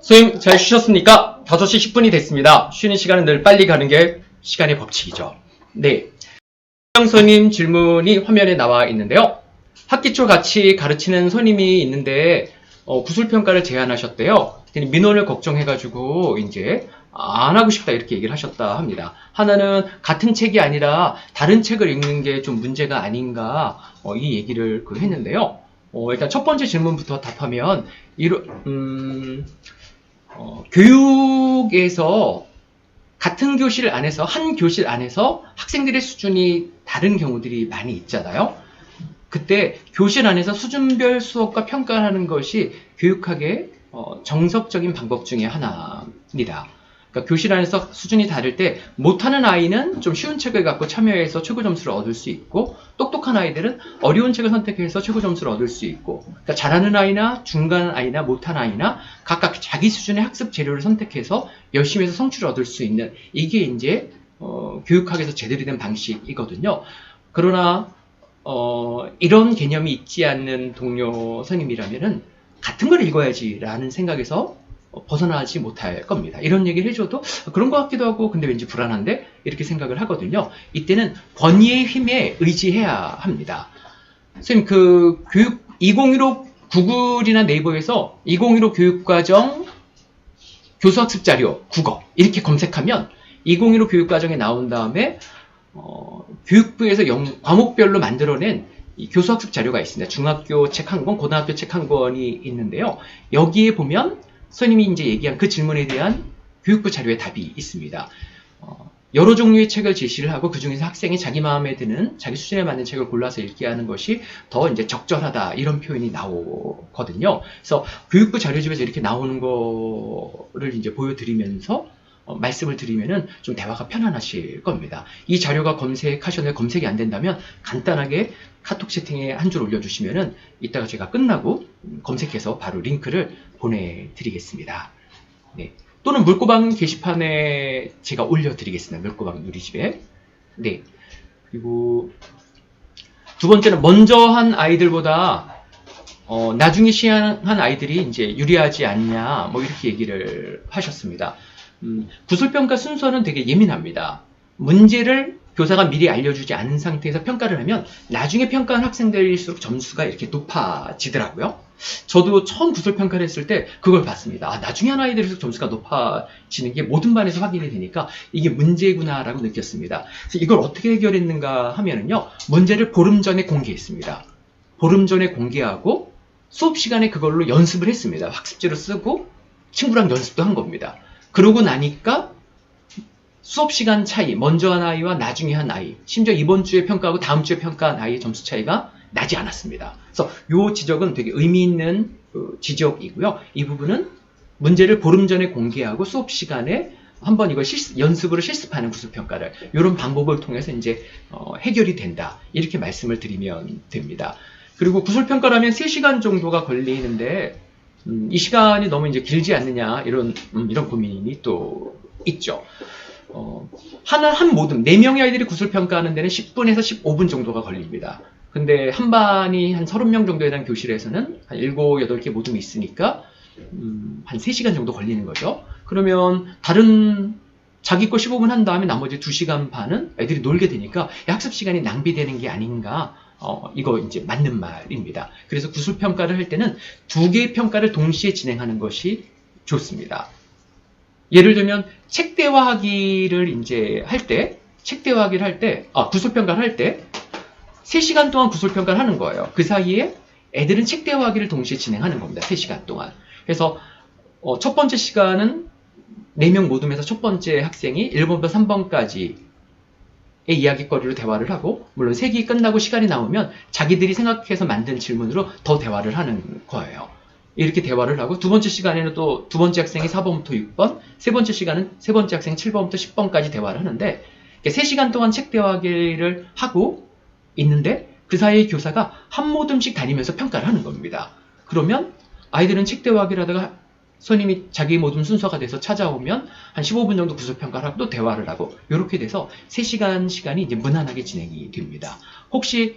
선생님 잘 쉬셨습니까? 5시 10분이 됐습니다. 쉬는 시간은 늘 빨리 가는 게 시간의 법칙이죠. 네. 선생님 질문이 화면에 나와 있는데요. 학기 초 같이 가르치는 선임이 있는데 구술평가를 제안하셨대요. 민원을 걱정해가지고 이제 안 하고 싶다 이렇게 얘기를 하셨다 합니다. 하나는 같은 책이 아니라 다른 책을 읽는 게 좀 문제가 아닌가 이 얘기를 했는데요. 일단 첫 번째 질문부터 답하면 교육에서 같은 교실 안에서 한 교실 안에서 학생들의 수준이 다른 경우들이 많이 있잖아요. 그때 교실 안에서 수준별 수업과 평가하는 것이 교육학의 정석적인 방법 중에 하나입니다. 그러니까 교실 안에서 수준이 다를 때 못하는 아이는 좀 쉬운 책을 갖고 참여해서 최고 점수를 얻을 수 있고 똑똑한 아이들은 어려운 책을 선택해서 최고 점수를 얻을 수 있고 그러니까 잘하는 아이나 중간 아이나 못한 아이나 각각 자기 수준의 학습 재료를 선택해서 열심히 해서 성취를 얻을 수 있는 이게 이제 교육학에서 제대로 된 방식이거든요. 그러나 이런 개념이 있지 않는 동료 선임이라면은 같은 걸 읽어야지라는 생각에서 벗어나지 못할 겁니다. 이런 얘기를 해줘도 그런 것 같기도 하고 근데 왠지 불안한데 이렇게 생각을 하거든요. 이때는 권위의 힘에 의지해야 합니다. 선생님 교육 2015 구글이나 네이버에서 2015 교육과정 교수학습 자료 국어 이렇게 검색하면 2015 교육과정에 나온 다음에 교육부에서 과목별로 만들어낸 이 교수학습 자료가 있습니다. 중학교 책 한 권, 고등학교 책 한 권이 있는데요. 여기에 보면 선생님이 이제 얘기한 그 질문에 대한 교육부 자료의 답이 있습니다. 여러 종류의 책을 제시를 하고 그 중에서 학생이 자기 마음에 드는 자기 수준에 맞는 책을 골라서 읽게 하는 것이 더 이제 적절하다 이런 표현이 나오거든요. 그래서 교육부 자료집에서 이렇게 나오는 거를 이제 보여드리면서 말씀을 드리면은 좀 대화가 편안하실 겁니다. 이 자료가 검색하셨는데 검색이 안 된다면 간단하게 카톡 채팅에 한 줄 올려주시면은 이따가 제가 끝나고 검색해서 바로 링크를 보내드리겠습니다. 네. 또는 물고방 게시판에 제가 올려드리겠습니다. 물고방 누리집에. 네. 그리고 두 번째는 먼저 한 아이들보다 나중에 시행한 아이들이 이제 유리하지 않냐 뭐 이렇게 얘기를 하셨습니다. 구술평가 순서는 되게 예민합니다. 문제를 교사가 미리 알려주지 않은 상태에서 평가를 하면 나중에 평가한 학생들일수록 점수가 이렇게 높아지더라고요. 저도 처음 구술평가를 했을 때 그걸 봤습니다. 나중에 한 아이들일수록 점수가 높아지는 게 모든 반에서 확인이 되니까 이게 문제구나라고 느꼈습니다. 그래서 이걸 어떻게 해결했는가 하면은요. 문제를 보름 전에 공개했습니다. 보름 전에 공개하고 수업 시간에 그걸로 연습을 했습니다. 학습지로 쓰고 친구랑 연습도 한 겁니다. 그러고 나니까 수업 시간 차이, 먼저 한 아이와 나중에 한 아이, 심지어 이번 주에 평가하고 다음 주에 평가한 아이의 점수 차이가 나지 않았습니다. 그래서 이 지적은 되게 의미 있는 지적이고요. 이 부분은 문제를 보름 전에 공개하고 수업 시간에 한번 이걸 연습으로 실습하는 구술평가를 이런 방법을 통해서 이제 해결이 된다. 이렇게 말씀을 드리면 됩니다. 그리고 구술평가라면 3시간 정도가 걸리는데 이 시간이 너무 이제 길지 않느냐 이런 고민이 또 있죠. 한 모듬 4명의 아이들이 구술평가하는 데는 10분에서 15분 정도가 걸립니다. 근데 한 반이 한 30명 정도에 대한 교실에서는 한 7, 8개 모듬이 있으니까 한 3시간 정도 걸리는 거죠. 그러면 자기 거 15분 한 다음에 나머지 2시간 반은 애들이 놀게 되니까 학습 시간이 낭비되는 게 아닌가 이거 이제 맞는 말입니다. 그래서 구술평가를 할 때는 2개의 평가를 동시에 진행하는 것이 좋습니다. 예를 들면 책대화하기를 이제 할 때, 구술평가를 할 때 3시간 동안 구술평가를 하는 거예요. 그 사이에 애들은 책대화하기를 동시에 진행하는 겁니다. 3시간 동안. 그래서 첫 번째 시간은 4명 모둠에서 첫 번째 학생이 1번부터 3번까지의 이야기거리로 대화를 하고 물론 3기 끝나고 시간이 남으면 자기들이 생각해서 만든 질문으로 더 대화를 하는 거예요. 이렇게 대화를 하고 두 번째 시간에는 또 두 번째 학생이 4번부터 6번, 세 번째 시간은 세 번째 학생이 7번부터 10번까지 대화를 하는데 3시간 동안 책 대화기를 하고 있는데 그 사이에 교사가 한 모듬씩 다니면서 평가를 하는 겁니다. 그러면 아이들은 책 대화기를 하다가 선생님이 자기 모듬 순서가 돼서 찾아오면 한 15분 정도 구술평가를 하고 또 대화를 하고 이렇게 돼서 3시간 시간이 이제 무난하게 진행이 됩니다. 혹시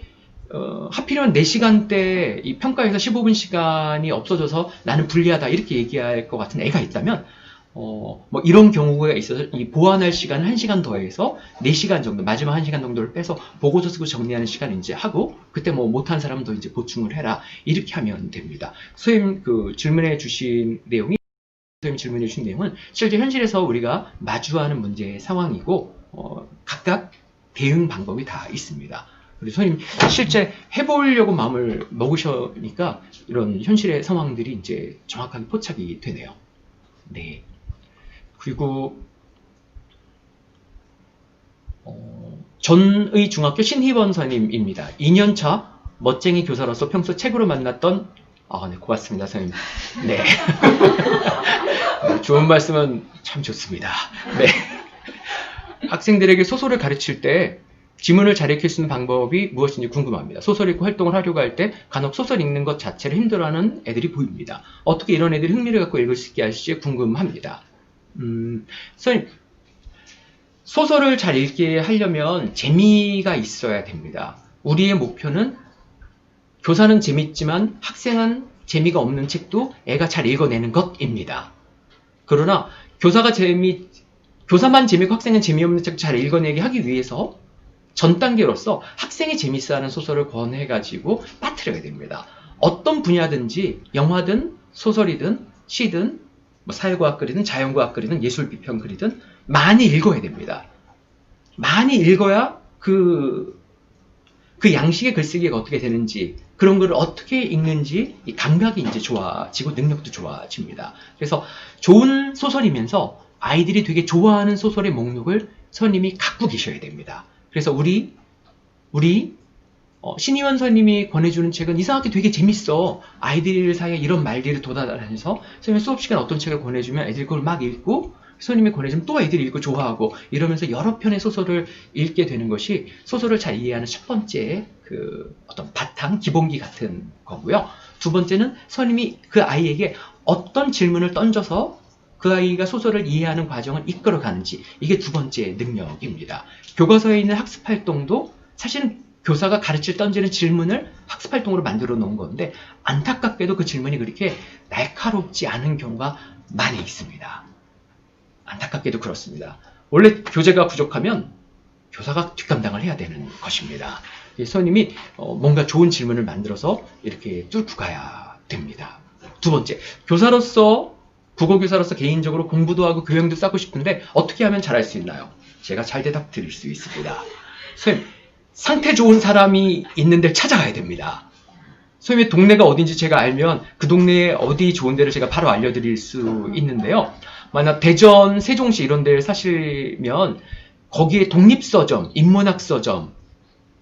하필이면 4시간대 이 평가에서 15분 시간이 없어져서 나는 불리하다 이렇게 얘기할 것 같은 애가 있다면 뭐 이런 경우가 있어서 이 보완할 시간을 1시간 더해서 4시간 정도, 마지막 1시간 정도를 빼서 보고서 쓰고 정리하는 시간을 이제 하고, 그때 뭐 못한 사람은 더 이제 보충을 해라. 이렇게 하면 됩니다. 선생님 질문해 주신 내용이, 선생님 질문해 주신 내용은 실제 현실에서 우리가 마주하는 문제의 상황이고, 각각 대응 방법이 다 있습니다. 그리고 선생님 실제 해보려고 마음을 먹으시니까 이런 현실의 상황들이 이제 정확하게 포착이 되네요. 네. 그리고 전의 중학교 신희원 선생님입니다. 2년차 멋쟁이 교사로서 평소 책으로 만났던 네, 고맙습니다, 선생님. 네. 좋은 말씀은 참 좋습니다. 네. 학생들에게 소설을 가르칠 때 지문을 잘 읽힐 수 있는 방법이 무엇인지 궁금합니다. 소설 읽고 활동을 하려고 할 때 간혹 소설 읽는 것 자체를 힘들어하는 애들이 보입니다. 어떻게 이런 애들이 흥미를 갖고 읽을 수 있게 하실지 궁금합니다. 선생님, 소설을 잘 읽게 하려면 재미가 있어야 됩니다. 우리의 목표는 교사는 재밌지만 학생은 재미가 없는 책도 애가 잘 읽어내는 것입니다. 그러나 교사만 재미고 학생은 재미없는 책 잘 읽어내게 하기 위해서 전 단계로서 학생이 재밌어하는 소설을 권해가지고 빠뜨려야 됩니다. 어떤 분야든지 영화든 소설이든 시든 뭐 사회과학 글이든 자연과학 글이든 예술 비평 글이든 많이 읽어야 됩니다. 많이 읽어야 그 양식의 글쓰기가 어떻게 되는지, 그런 글을 어떻게 읽는지 이 감각이 이제 좋아지고 능력도 좋아집니다. 그래서 좋은 소설이면서 아이들이 되게 좋아하는 소설의 목록을 선생님이 갖고 계셔야 됩니다. 그래서 우리 신희원 선생님이 권해주는 책은 이상하게 되게 재밌어. 아이들 사이에 이런 말들이 돌아다니면서 선생님이 수업 시간에 어떤 책을 권해주면 애들이 그걸 막 읽고, 선생님이 권해주면 또 애들이 읽고 좋아하고, 이러면서 여러 편의 소설을 읽게 되는 것이 소설을 잘 이해하는 첫 번째 어떤 바탕, 기본기 같은 거고요. 두 번째는 선생님이 그 아이에게 어떤 질문을 던져서 그 아이가 소설을 이해하는 과정을 이끌어가는지, 이게 두 번째 능력입니다. 교과서에 있는 학습활동도 사실은 교사가 던지는 질문을 학습활동으로 만들어 놓은 건데, 안타깝게도 그 질문이 그렇게 날카롭지 않은 경우가 많이 있습니다. 안타깝게도 그렇습니다. 원래 교재가 부족하면 교사가 뒷감당을 해야 되는 것입니다. 선생님이 뭔가 좋은 질문을 만들어서 이렇게 뚫고 가야 됩니다. 두 번째, 국어교사로서 개인적으로 공부도 하고 교양도 쌓고 싶은데 어떻게 하면 잘할 수 있나요? 제가 잘 대답 드릴 수 있습니다. 선생님, 상태 좋은 사람이 있는 데를 찾아가야 됩니다. 선생님의 동네가 어딘지 제가 알면 그 동네에 어디 좋은 데를 제가 바로 알려드릴 수 있는데요. 만약 대전, 세종시 이런 데를 사시면 거기에 독립서점, 인문학서점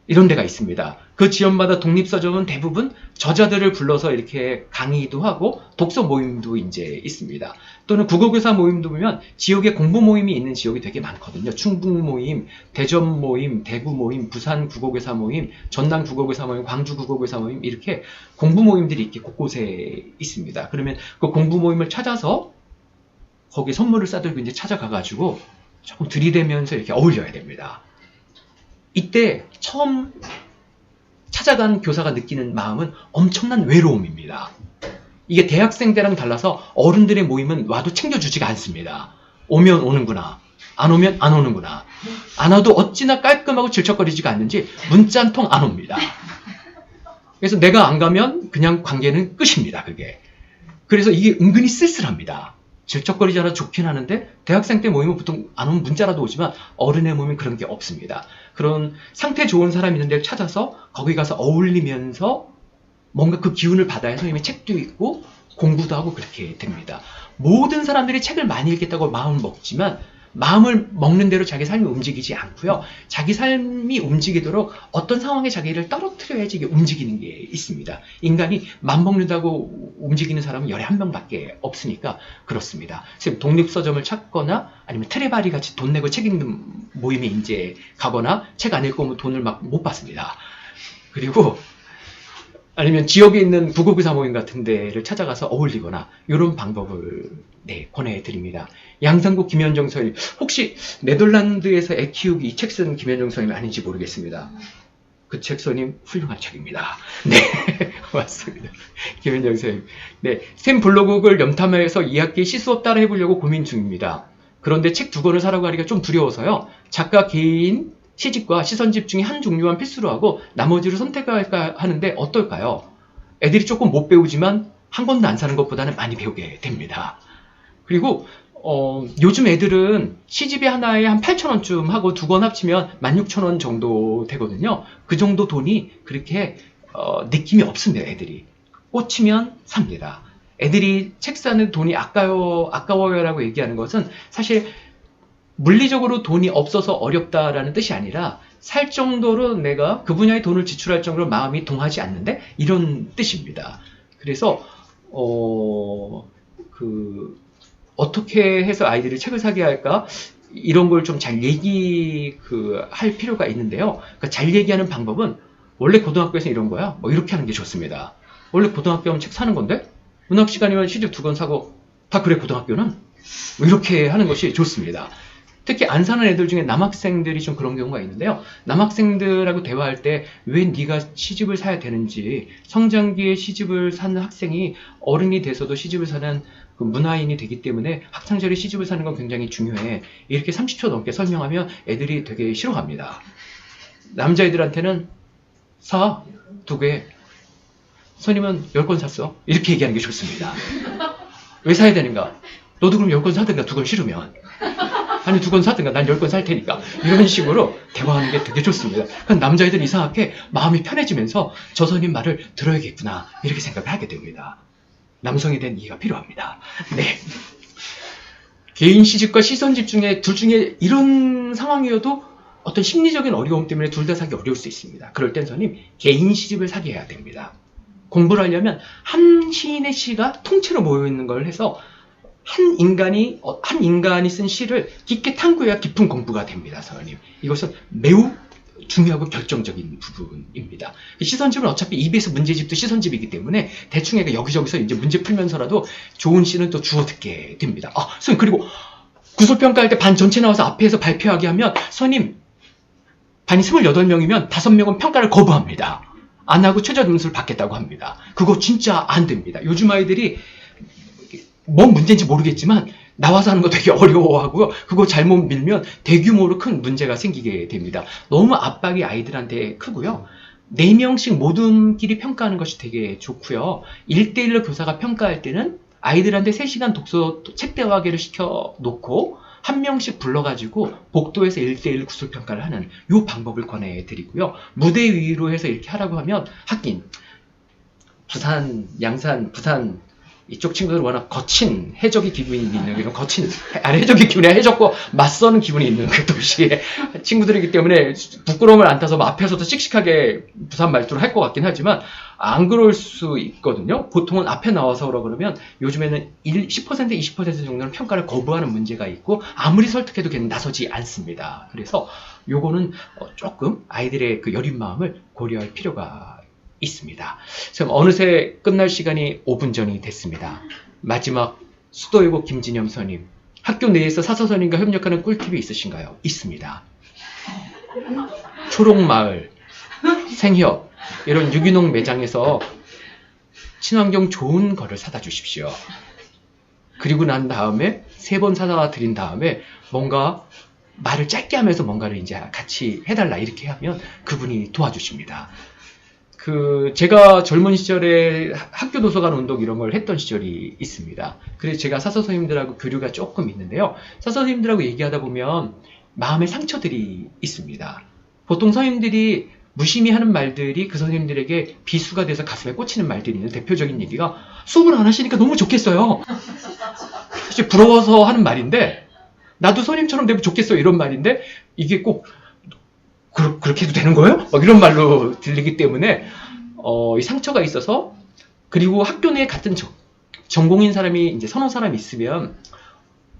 이런 데가 있습니다. 그 지역마다 독립서점은 대부분 저자들을 불러서 이렇게 강의도 하고 독서 모임도 이제 있습니다. 또는 국어교사 모임도 보면 지역에 공부 모임이 있는 지역이 되게 많거든요. 충북 모임, 대전 모임, 대구 모임, 부산 국어교사 모임, 전남 국어교사 모임, 광주 국어교사 모임, 이렇게 공부 모임들이 이렇게 곳곳에 있습니다. 그러면 그 공부 모임을 찾아서 거기에 선물을 싸들고 이제 찾아가가지고 조금 들이대면서 이렇게 어울려야 됩니다. 이때 처음 찾아간 교사가 느끼는 마음은 엄청난 외로움입니다. 이게 대학생 때랑 달라서 어른들의 모임은 와도 챙겨주지가 않습니다. 오면 오는구나, 안 오면 안 오는구나, 안 와도 어찌나 깔끔하고 질척거리지가 않는지 문자 한 통 안 옵니다. 그래서 내가 안 가면 그냥 관계는 끝입니다. 그게. 그래서 이게 은근히 쓸쓸합니다. 질척거리지 않아 좋긴 하는데 대학생 때 모이면 보통 안 오면 문자라도 오지만 어른의 모임은 그런 게 없습니다. 그런 상태 좋은 사람 있는 데를 찾아서 거기 가서 어울리면서 뭔가 그 기운을 받아야 선생님이 책도 읽고 공부도 하고 그렇게 됩니다. 모든 사람들이 책을 많이 읽겠다고 마음을 먹지만 마음을 먹는 대로 자기 삶이 움직이지 않고요. 자기 삶이 움직이도록 어떤 상황에 자기를 떨어뜨려야지 이게 움직이는 게 있습니다. 인간이 맘 먹는다고 움직이는 사람은 열에 한 명밖에 없으니까 그렇습니다. 지금 독립서점을 찾거나 아니면 트레바리 같이 돈 내고 책 읽는 모임에 이제 가거나 책 안 읽고 오면 돈을 막 못 받습니다. 그리고 아니면 지역에 있는 국어교사 모임 같은 데를 찾아가서 어울리거나 이런 방법을 권해드립니다. 양상국 김현정 선생님, 혹시 네덜란드에서 애 키우기 이 책 쓴 김현정 선생님이 아닌지 모르겠습니다. 그 책 선생님 훌륭한 책입니다. 네, 맞습니다. 김현정 선생님. 네, 샘 블로그를 염탐해서 2학기 시수업 따라 해보려고 고민 중입니다. 그런데 책 2권을 사라고 하기가 좀 두려워서요. 작가 개인 시집과 시선집 중에 한 종류만 필수로 하고 나머지를 선택할까 하는데 어떨까요? 애들이 조금 못 배우지만 한 권도 안 사는 것보다는 많이 배우게 됩니다. 그리고 요즘 애들은 시집이 하나에 한 8,000원쯤 하고 2권 합치면 16,000원 정도 되거든요. 그 정도 돈이 그렇게 느낌이 없습니다. 애들이. 꽂히면 삽니다. 애들이 책 사는 돈이 아까워요라고 얘기하는 것은 사실 물리적으로 돈이 없어서 어렵다라는 뜻이 아니라 살 정도로 내가 그 분야에 돈을 지출할 정도로 마음이 동하지 않는데 이런 뜻입니다. 그래서 어떻게 해서 아이들이 책을 사게 할까? 이런 걸 좀 잘 할 필요가 있는데요. 그러니까 잘 얘기하는 방법은 원래 고등학교에서 이런 거야. 뭐 이렇게 하는 게 좋습니다. 원래 고등학교 하면 책 사는 건데 문학 시간이면 시집 2권 사고 다 그래 고등학교는 뭐 이렇게 하는 것이 좋습니다. 특히 안 사는 애들 중에 남학생들이 좀 그런 경우가 있는데요. 남학생들하고 대화할 때 왜 네가 시집을 사야 되는지, 성장기에 시집을 사는 학생이 어른이 돼서도 시집을 사는 그 문화인이 되기 때문에 학창시절에 시집을 사는 건 굉장히 중요해. 이렇게 30초 넘게 설명하면 애들이 되게 싫어합니다. 남자애들한테는 사, 2개. 선임은 10권 샀어. 이렇게 얘기하는 게 좋습니다. 왜 사야 되는가? 너도 그럼 10권 사든가 2권 싫으면. 아니 2권 사든가 난 10권 살 테니까. 이런 식으로 대화하는 게 되게 좋습니다. 그럼 남자애들 이상하게 마음이 편해지면서 저 선임 말을 들어야겠구나 이렇게 생각을 하게 됩니다. 남성에 대한 이해가 필요합니다. 네. 개인 시집과 시선집 중에 둘 중에 이런 상황이어도 어떤 심리적인 어려움 때문에 둘 다 사기 어려울 수 있습니다. 그럴 땐 선임 개인 시집을 사게 해야 됩니다. 공부를 하려면 한 시인의 시가 통째로 모여있는 걸 해서 한 인간이 쓴 시를 깊게 탐구해야 깊은 공부가 됩니다, 선생님. 이것은 매우 중요하고 결정적인 부분입니다. 시선집은 어차피 EBS 문제집도 시선집이기 때문에 대충 여기저기서 이제 문제 풀면서라도 좋은 시는 또 주워 듣게 됩니다. 선생님, 그리고 구술평가할 때 반 전체 나와서 앞에서 발표하게 하면 선생님, 반이 28명이면 5명은 평가를 거부합니다. 안 하고 최저 점수를 받겠다고 합니다. 그거 진짜 안 됩니다. 요즘 아이들이 뭔 문제인지 모르겠지만 나와서 하는 거 되게 어려워하고요. 그거 잘못 밀면 대규모로 큰 문제가 생기게 됩니다. 너무 압박이 아이들한테 크고요. 4명씩 모둠끼리 평가하는 것이 되게 좋고요. 1대1로 교사가 평가할 때는 아이들한테 3시간 독서 책 대화하기를 시켜놓고 1명씩 불러가지고 복도에서 1대1 구술평가를 하는 이 방법을 권해드리고요. 무대 위로 해서 이렇게 하라고 하면 하긴 부산, 양산, 부산 이쪽 친구들은 워낙 거친 해적의 기분이 있는 이런 해적의 기분이 해적과 맞서는 기분이 있는 그 도시의 친구들이기 때문에 부끄러움을 안 타서 앞에서도 씩씩하게 부산 말투를 할 것 같긴 하지만 안 그럴 수 있거든요. 보통은 앞에 나와서 그러면 요즘에는 10%, 20% 정도는 평가를 거부하는 문제가 있고 아무리 설득해도 걔는 나서지 않습니다. 그래서 요거는 조금 아이들의 그 여린 마음을 고려할 필요가 있습니다. 지금 어느새 끝날 시간이 5분 전이 됐습니다. 마지막 수도예고 김진영 선임, 학교 내에서 사서선임과 협력하는 꿀팁이 있으신가요? 있습니다. 초록마을, 생협 이런 유기농 매장에서 친환경 좋은 거를 사다 주십시오. 그리고 난 다음에 3번 사다 드린 다음에 뭔가 말을 짧게 하면서 뭔가를 이제 같이 해달라 이렇게 하면 그분이 도와주십니다. 제가 젊은 시절에 학교 도서관 운동 이런 걸 했던 시절이 있습니다. 그래서 제가 사서 선생님들하고 교류가 조금 있는데요. 사서 선생님들하고 얘기하다 보면 마음의 상처들이 있습니다. 보통 선생님들이 무심히 하는 말들이 그 선생님들에게 비수가 돼서 가슴에 꽂히는 말들이 있는 대표적인 얘기가 수업을 안 하시니까 너무 좋겠어요. 사실 부러워서 하는 말인데 나도 선생님처럼 되면 좋겠어요 이런 말인데 이게 꼭 그렇게 해도 되는 거예요? 이런 말로 들리기 때문에 이 상처가 있어서 그리고 학교 내에 같은 전공인 사람이 이제 서너 사람이 있으면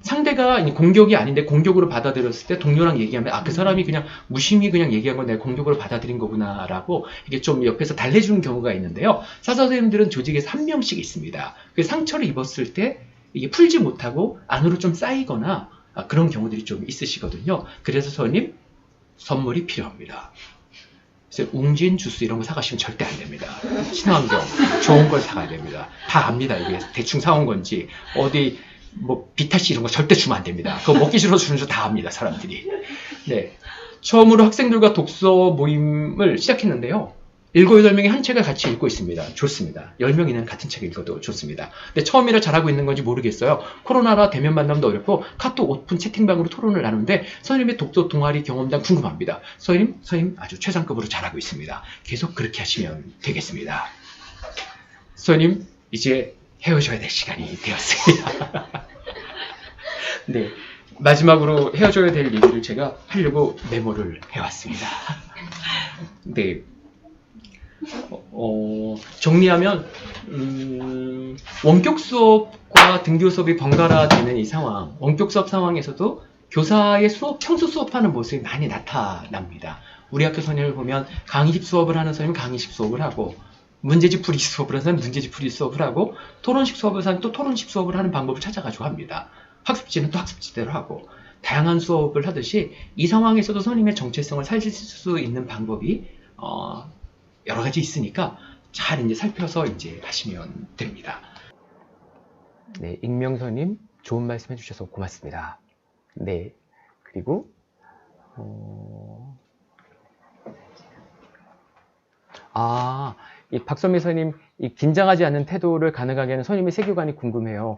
상대가 공격이 아닌데 공격으로 받아들였을 때 동료랑 얘기하면 그 사람이 그냥 무심히 그냥 얘기한 건 내가 공격으로 받아들인 거구나라고 이게 좀 옆에서 달래주는 경우가 있는데요. 사서 선생님들은 조직에서 1명씩 있습니다. 그 상처를 입었을 때 이게 풀지 못하고 안으로 좀 쌓이거나 그런 경우들이 좀 있으시거든요. 그래서 선생님 선물이 필요합니다. 그래서 웅진 주스 이런 거 사가시면 절대 안 됩니다. 친환경 좋은 걸 사가야 됩니다. 다 압니다. 이게 대충 사온 건지 어디 뭐 비타씨 이런 거 절대 주면 안 됩니다. 그거 먹기 싫어서 주는 줄 다 압니다. 사람들이. 네. 처음으로 학생들과 독서 모임을 시작했는데요. 7, 8명이 한 책을 같이 읽고 있습니다. 좋습니다. 10명이나 같은 책을 읽어도 좋습니다. 근데 처음이라 잘하고 있는 건지 모르겠어요. 코로나라 대면 만남도 어렵고 카톡 오픈 채팅방으로 토론을 나누는데 선생님의 독서 동아리 경험담 궁금합니다. 선생님 아주 최상급으로 잘하고 있습니다. 계속 그렇게 하시면 되겠습니다. 선생님 이제 헤어져야 될 시간이 되었습니다. 네. 마지막으로 헤어져야 될 얘기를 제가 하려고 메모를 해왔습니다. 네. 정리하면 원격 수업과 등교 수업이 번갈아 되는 이 상황, 원격 수업 상황에서도 교사의 평소 수업하는 모습이 많이 나타납니다. 우리 학교 선생님을 보면 강의식 수업을 하는 선생님은 강의식 수업을 하고, 문제집 풀이 수업을 하는 선생님은 문제집 풀이 수업을 하고, 토론식 수업을 하는 선생님은 또 토론식 수업을 하는 방법을 찾아가지고 합니다. 학습지는 또 학습지대로 하고, 다양한 수업을 하듯이 이 상황에서도 선생님의 정체성을 살릴 수 있는 방법이 여러 가지 있으니까 잘 이제 살펴서 이제 하시면 됩니다. 네, 익명선님 좋은 말씀 해주셔서 고맙습니다. 네, 그리고 이 박선미 선생님, 이 긴장하지 않는 태도를 가능하게 하는 선생님의 세계관이 궁금해요.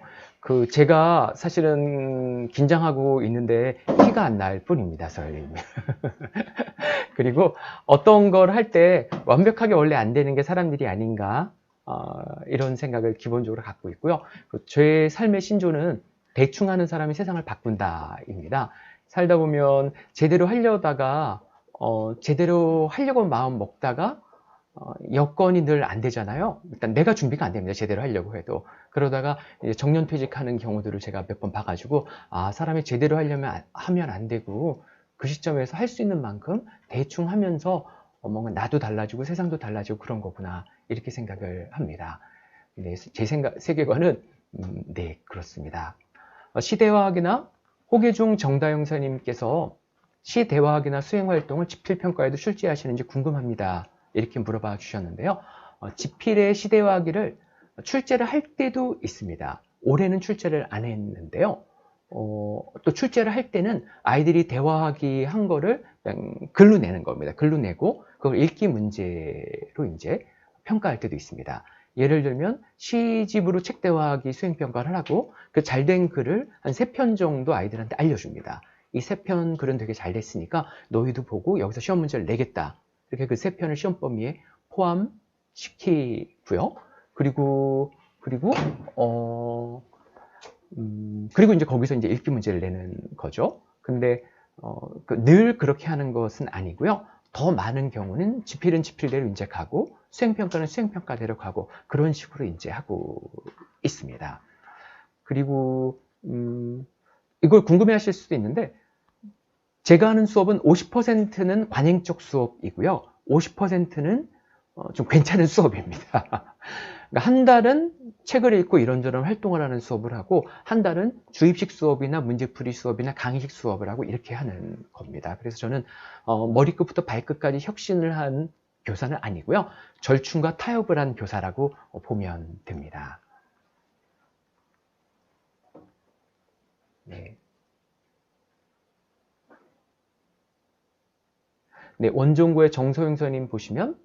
제가 사실은 긴장하고 있는데 티가 안 날 뿐입니다, 선생님. 그리고 어떤 걸 할 때 완벽하게 원래 안 되는 게 사람들이 아닌가, 이런 생각을 기본적으로 갖고 있고요. 제 삶의 신조는 대충 하는 사람이 세상을 바꾼다입니다. 살다 보면 제대로 하려다가, 제대로 하려고 마음 먹다가, 여건이 늘 안 되잖아요. 일단 내가 준비가 안 됩니다. 제대로 하려고 해도. 그러다가 이제 정년퇴직하는 경우들을 제가 몇 번 봐가지고, 사람이 제대로 하면 안 되고, 그 시점에서 할 수 있는 만큼 대충 하면서 뭔가 나도 달라지고 세상도 달라지고 그런 거구나, 이렇게 생각을 합니다. 네, 제 세계관은 네, 그렇습니다. 시대화학이나 호계중 정다영 선생님께서 시대화학이나 수행활동을 집필평가에도 출제하시는지 궁금합니다, 이렇게 물어봐 주셨는데요. 집필의 시대화하기를 출제를 할 때도 있습니다. 올해는 출제를 안 했는데요. 또 출제를 할 때는 아이들이 대화하기 한 거를 그냥 글로 내는 겁니다. 글로 내고 그걸 읽기 문제로 이제 평가할 때도 있습니다. 예를 들면 시집으로 책 대화하기 수행평가를 하고 그 잘된 글을 한 3편 정도 아이들한테 알려줍니다. 이 3편 글은 되게 잘 됐으니까 너희도 보고 여기서 시험 문제를 내겠다. 이렇게 그 3편을 시험 범위에 포함시키고요. 그리고 이제 거기서 이제 읽기 문제를 내는 거죠. 근데 늘 그렇게 하는 것은 아니고요. 더 많은 경우는 집필은 집필대로 이제 가고 수행평가는 수행평가대로 가고 그런 식으로 이제 하고 있습니다. 그리고 이걸 궁금해하실 수도 있는데, 제가 하는 수업은 50%는 관행적 수업이고요. 50%는 좀 괜찮은 수업입니다. 그러니까 한 달은 책을 읽고 이런저런 활동을 하는 수업을 하고, 한 달은 주입식 수업이나 문제풀이 수업이나 강의식 수업을 하고 이렇게 하는 겁니다. 그래서 저는 머리끝부터 발끝까지 혁신을 한 교사는 아니고요. 절충과 타협을 한 교사라고 보면 됩니다. 네. 네, 원종고의 정소영 선생님 보시면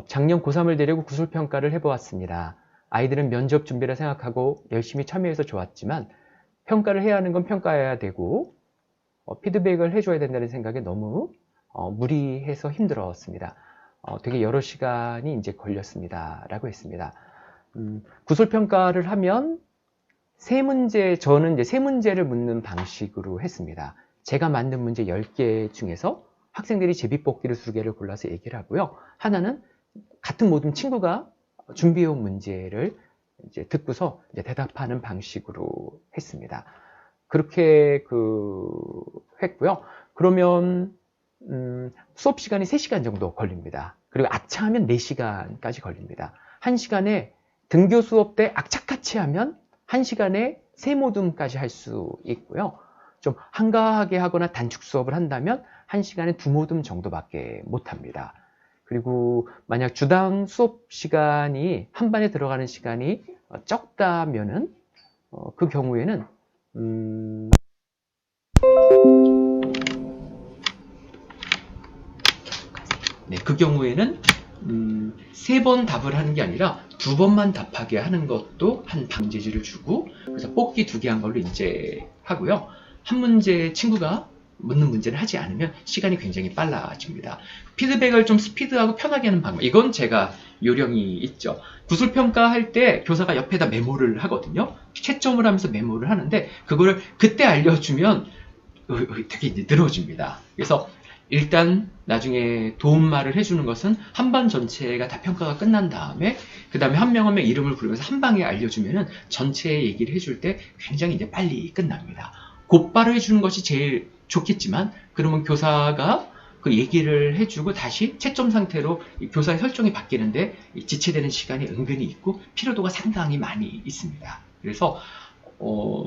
작년 고3을 데리고 구술평가를 해보았습니다. 아이들은 면접 준비라 생각하고 열심히 참여해서 좋았지만 평가를 해야 하는 건 평가해야 되고 피드백을 해줘야 된다는 생각에 너무 무리해서 힘들었습니다. 되게 여러 시간이 이제 걸렸습니다. 라고 했습니다. 구술평가를 하면 저는 이제 3문제를 묻는 방식으로 했습니다. 제가 만든 문제 10개 중에서 학생들이 제비뽑기를 2개를 골라서 얘기를 하고요. 하나는 같은 모든 친구가 준비해온 문제를 이제 듣고서 이제 대답하는 방식으로 했습니다. 그렇게 했고요. 그러면 수업 시간이 3시간 정도 걸립니다. 그리고 악차하면 4시간까지 걸립니다. 1시간에 등교 수업 때 악착같이 하면 1시간에 3모둠까지 할 수 있고요. 좀 한가하게 하거나 단축 수업을 한다면 1시간에 2모둠 정도밖에 못합니다. 그리고 만약 주당 수업 시간이 한 반에 들어가는 시간이 적다면은 그 경우에는 네, 그 경우에는 3번 답을 하는 게 아니라 2번만 답하게 하는 것도 한 방제지를 주고, 그래서 뽑기 2개 한 걸로 인제하고요. 한 문제 친구가 묻는 문제를 하지 않으면 시간이 굉장히 빨라집니다. 피드백을 좀 스피드하고 편하게 하는 방법, 이건 제가 요령이 있죠. 구술평가 할 때 교사가 옆에다 메모를 하거든요. 채점을 하면서 메모를 하는데 그거를 그때 알려주면 되게 늘어집니다. 그래서 일단 나중에 도움말을 해주는 것은 한 반 전체가 다 평가가 끝난 다음에 그 다음에 한 명 한 명 이름을 부르면서 한 방에 알려주면은 전체 얘기를 해줄 때 굉장히 이제 빨리 끝납니다. 곧바로 해주는 것이 제일 좋겠지만, 그러면 교사가 그 얘기를 해주고 다시 채점 상태로 교사의 설정이 바뀌는데 지체되는 시간이 은근히 있고 피로도가 상당히 많이 있습니다. 그래서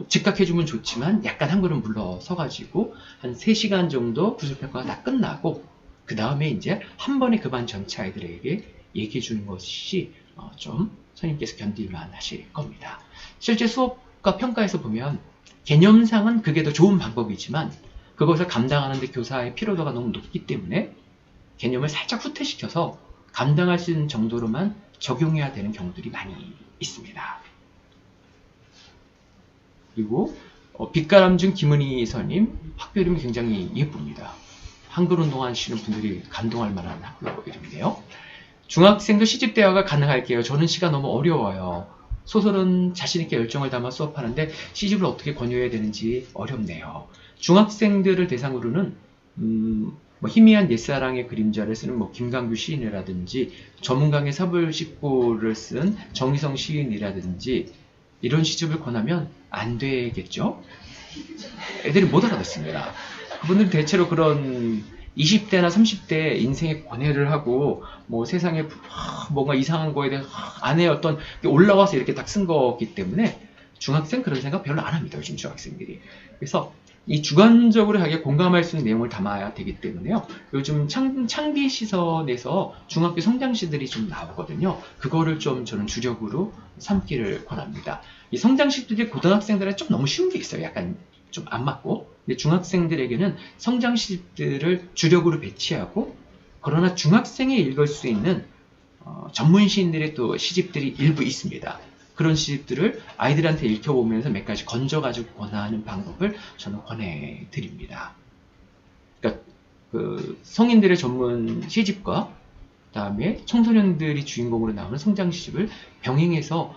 즉각해주면 좋지만 약간 한 걸음 물러서가지고 한 3시간 정도 구술평가가 다 끝나고 그 다음에 이제 한 번에 그 반 전체 아이들에게 얘기해주는 것이 좀 선생님께서 견딜만 하실 겁니다. 실제 수업과 평가에서 보면 개념상은 그게 더 좋은 방법이지만 그것을 감당하는데 교사의 피로도가 너무 높기 때문에 개념을 살짝 후퇴시켜서 감당할 수 있는 정도로만 적용해야 되는 경우들이 많이 있습니다. 그리고 빛가람준 김은희 선임, 학교 이름이 굉장히 예쁩니다. 한글 운동하시는 분들이 감동할 만한 학교 이름이네요. 중학생도 시집 대화가 가능할게요. 저는 시가 너무 어려워요. 소설은 자신있게 열정을 담아 수업하는데 시집을 어떻게 권유해야 되는지 어렵네요. 중학생들을 대상으로는 희미한 옛사랑의 그림자를 쓰는 김강규 시인이라든지 전문강의 사불식구를 쓴 정희성 시인이라든지 이런 시집을 권하면 안 되겠죠? 애들이 못 알아듣습니다. 그분들은 대체로 그런 20대나 30대 인생의 권해를 하고 세상에 뭔가 이상한 거에 대해서 안에 어떤 올라와서 이렇게 딱 쓴 거기 때문에 중학생 그런 생각 별로 안 합니다. 요즘 중학생들이. 그래서 이 주관적으로 자기가 공감할 수 있는 내용을 담아야 되기 때문에요. 요즘 창비 시선에서 중학교 성장시들이 좀 나오거든요. 그거를 좀 저는 주력으로 삼기를 권합니다. 이 성장시들이 고등학생들은 좀 너무 쉬운 게 있어요. 약간 좀 안 맞고. 근데 중학생들에게는 성장시들을 주력으로 배치하고, 그러나 중학생이 읽을 수 있는 전문 시인들의 또 시집들이 일부 있습니다. 그런 시집들을 아이들한테 읽혀보면서 몇 가지 건져가지고 권하는 방법을 저는 권해드립니다. 그러니까 그 성인들의 전문 시집과 그다음에 청소년들이 주인공으로 나오는 성장 시집을 병행해서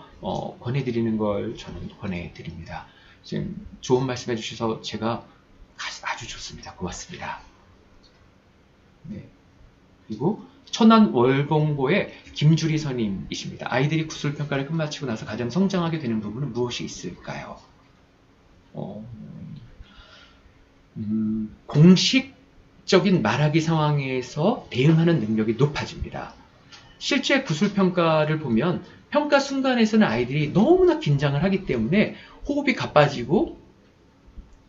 권해드리는 걸 저는 권해드립니다. 지금 좋은 말씀 해주셔서 제가 아주 좋습니다. 고맙습니다. 네. 그리고 천안 월봉고의 김주리 선임이십니다. 아이들이 구술평가를 끝마치고 나서 가장 성장하게 되는 부분은 무엇이 있을까요? 공식적인 말하기 상황에서 대응하는 능력이 높아집니다. 실제 구술평가를 보면 평가 순간에서는 아이들이 너무나 긴장을 하기 때문에 호흡이 가빠지고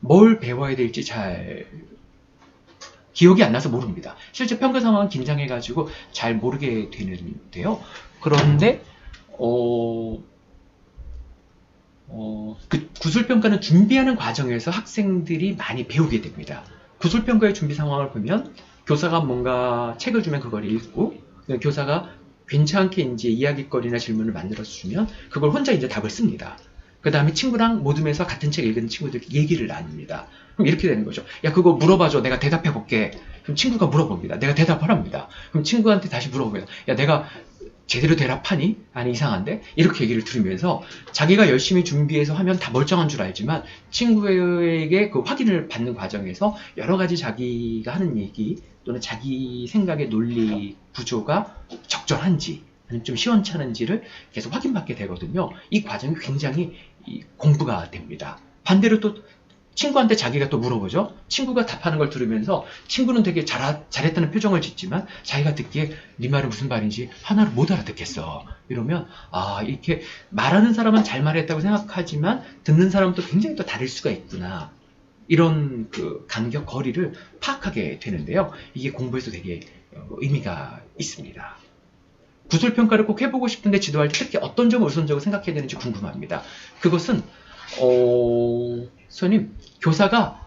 뭘 배워야 될지 잘 기억이 안 나서 모릅니다. 실제 평가 상황은 긴장해가지고 잘 모르게 되는데요. 그런데 그 구술평가는 준비하는 과정에서 학생들이 많이 배우게 됩니다. 구술평가의 준비 상황을 보면 교사가 뭔가 책을 주면 그걸 읽고, 교사가 괜찮게 이제 이야기거리나 질문을 만들어서 주면 그걸 혼자 이제 답을 씁니다. 그 다음에 친구랑 모둠에서 같은 책 읽은 친구들이 얘기를 나눕니다. 그럼 이렇게 되는 거죠. 야, 그거 물어봐줘. 내가 대답해볼게. 그럼 친구가 물어봅니다. 내가 대답하랍니다. 그럼 친구한테 다시 물어봅니다. 야, 내가 제대로 대답하니? 아니, 이상한데? 이렇게 얘기를 들으면서 자기가 열심히 준비해서 하면 다 멀쩡한 줄 알지만 친구에게 그 확인을 받는 과정에서 여러 가지 자기가 하는 얘기 또는 자기 생각의 논리 구조가 적절한지 아니면 좀 시원찮은지를 계속 확인받게 되거든요. 이 과정이 굉장히 공부가 됩니다. 반대로 또 친구한테 자기가 또 물어보죠. 친구가 답하는 걸 들으면서 친구는 되게 잘했다는 표정을 짓지만 자기가 듣기에 네 말은 무슨 말인지 하나를 못 알아듣겠어. 이러면 이렇게 말하는 사람은 잘 말했다고 생각하지만 듣는 사람은 또 굉장히 또 다를 수가 있구나. 이런 그 간격 거리를 파악하게 되는데요. 이게 공부에서 되게 의미가 있습니다. 구술평가를 꼭 해보고 싶은데 지도할 때 특히 어떤 점을 우선적으로 생각해야 되는지 궁금합니다. 그것은 선생님, 교사가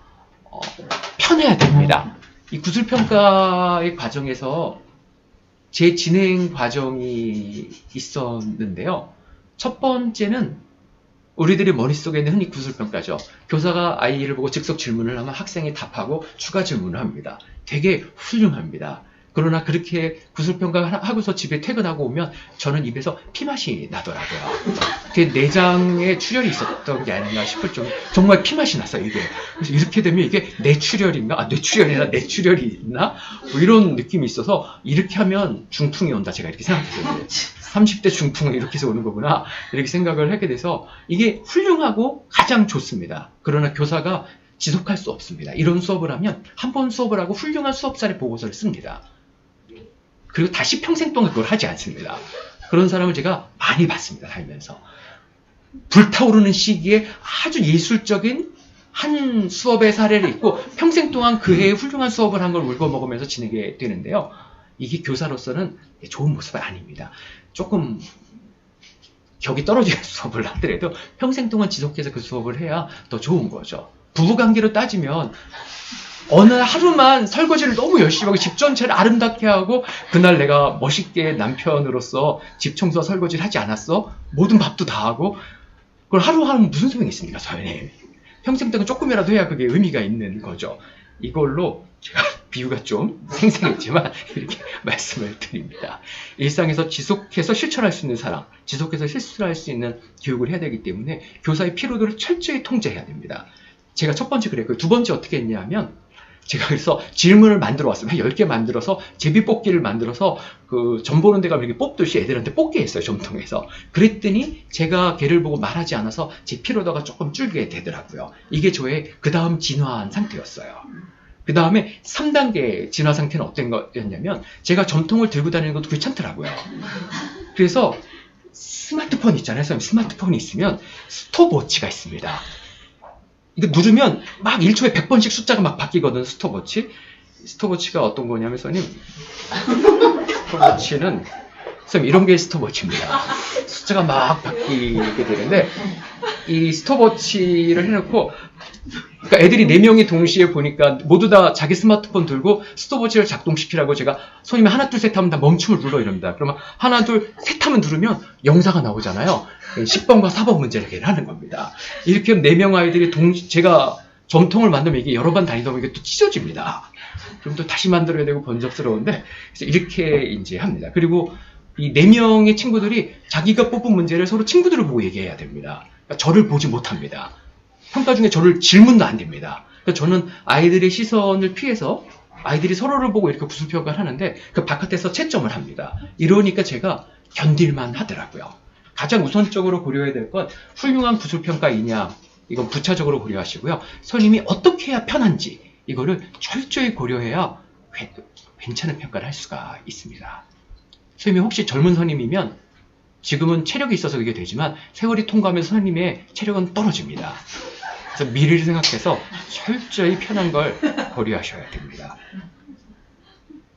편해야 됩니다. 이 구술평가의 과정에서 제 진행 과정이 있었는데요. 첫 번째는 우리들의 머릿속에 있는 흔히 구술평가죠. 교사가 아이를 보고 즉석 질문을 하면 학생이 답하고 추가 질문을 합니다. 되게 훌륭합니다. 그러나 그렇게 구술평가 하고서 집에 퇴근하고 오면 저는 입에서 피맛이 나더라고요. 그 내장에 출혈이 있었던 게 아닌가 싶을 정도 정말 피맛이 났어요, 이게. 그래서 이렇게 되면 이게 뇌출혈인가? 뇌출혈이나 뇌출혈이 있나? 뭐 이런 느낌이 있어서 이렇게 하면 중풍이 온다, 제가 이렇게 생각했어요. 30대 중풍은 이렇게 해서 오는 거구나, 이렇게 생각을 하게 돼서 이게 훌륭하고 가장 좋습니다. 그러나 교사가 지속할 수 없습니다. 이런 수업을 하면 한 번 수업을 하고 훌륭한 수업사례 보고서를 씁니다. 그리고 다시 평생 동안 그걸 하지 않습니다. 그런 사람을 제가 많이 봤습니다, 살면서. 불타오르는 시기에 아주 예술적인 한 수업의 사례를 있고 평생 동안 그 해에 훌륭한 수업을 한 걸 울고 먹으면서 지내게 되는데요. 이게 교사로서는 좋은 모습은 아닙니다. 조금 격이 떨어지는 수업을 하더라도 평생 동안 지속해서 그 수업을 해야 더 좋은 거죠. 부부관계로 따지면 어느 하루만 설거지를 너무 열심히 하고 집 전체를 아름답게 하고 그날 내가 멋있게 남편으로서 집 청소와 설거지를 하지 않았어? 모든 밥도 다 하고 그걸 하루 하면 무슨 소용이 있습니까, 선생님? 평생 동안 조금이라도 해야 그게 의미가 있는 거죠. 이걸로 제가 비유가 좀 생생했지만 이렇게 말씀을 드립니다. 일상에서 지속해서 실천할 수 있는 사람, 지속해서 실수할 수 있는 교육을 해야 되기 때문에 교사의 피로도를 철저히 통제해야 됩니다. 제가 첫 번째 그랬고요. 두 번째 어떻게 했냐면 제가 그래서 질문을 만들어 왔어요. 한 10개 만들어서 제비뽑기를 만들어서 그 점 보는 데가 이렇게 뽑듯이 애들한테 뽑게 했어요, 점통해서. 그랬더니 제가 걔를 보고 말하지 않아서 제 피로도가 조금 줄게 되더라고요. 이게 저의 그 다음 진화한 상태였어요. 그 다음에 3단계 진화 상태는 어떤 거였냐면 제가 점통을 들고 다니는 것도 귀찮더라고요. 그래서 스마트폰 있잖아요. 스마트폰이 있으면 스톱워치가 있습니다. 이거 누르면 막 1초에 100번씩 숫자가 막 바뀌거든, 스톱워치. 스톱워치가 어떤 거냐면, 선생님. 스톱워치는, 선생님, 이런 게 스톱워치입니다. 숫자가 막 바뀌게 되는데, 이 스톱워치를 해놓고, 그러니까 애들이 4명이 동시에 보니까 모두 다 자기 스마트폰 들고 스톱워치를 작동시키라고 제가 손님이 하나, 둘, 셋 하면 다 멈춤을 눌러 이럽니다. 그러면 하나, 둘, 셋 하면 누르면 영사가 나오잖아요. 10번과 4번 문제를 해결하는 겁니다. 이렇게 하면 4명 아이들이 제가 점통을 만들면 이게 여러 번 다니다 보면 이게 또 찢어집니다. 그럼 또 다시 만들어야 되고 번잡스러운데, 그래서 이렇게 이제 합니다. 그리고 이 4명의 친구들이 자기가 뽑은 문제를 서로 친구들을 보고 얘기해야 됩니다. 그러니까 저를 보지 못합니다. 평가 중에 저를 질문도 안 됩니다. 그러니까 저는 아이들의 시선을 피해서 아이들이 서로를 보고 이렇게 구술평가를 하는데 그 바깥에서 채점을 합니다. 이러니까 제가 견딜만 하더라고요. 가장 우선적으로 고려해야 될 건 훌륭한 구술평가이냐, 이건 부차적으로 고려하시고요. 선생님이 어떻게 해야 편한지 이거를 철저히 고려해야 괜찮은 평가를 할 수가 있습니다. 선생님이 혹시 젊은 선임이면 지금은 체력이 있어서 그게 되지만 세월이 통과하면서 선생님의 체력은 떨어집니다. 그래서 미래를 생각해서 철저히 편한 걸 고려하셔야 됩니다.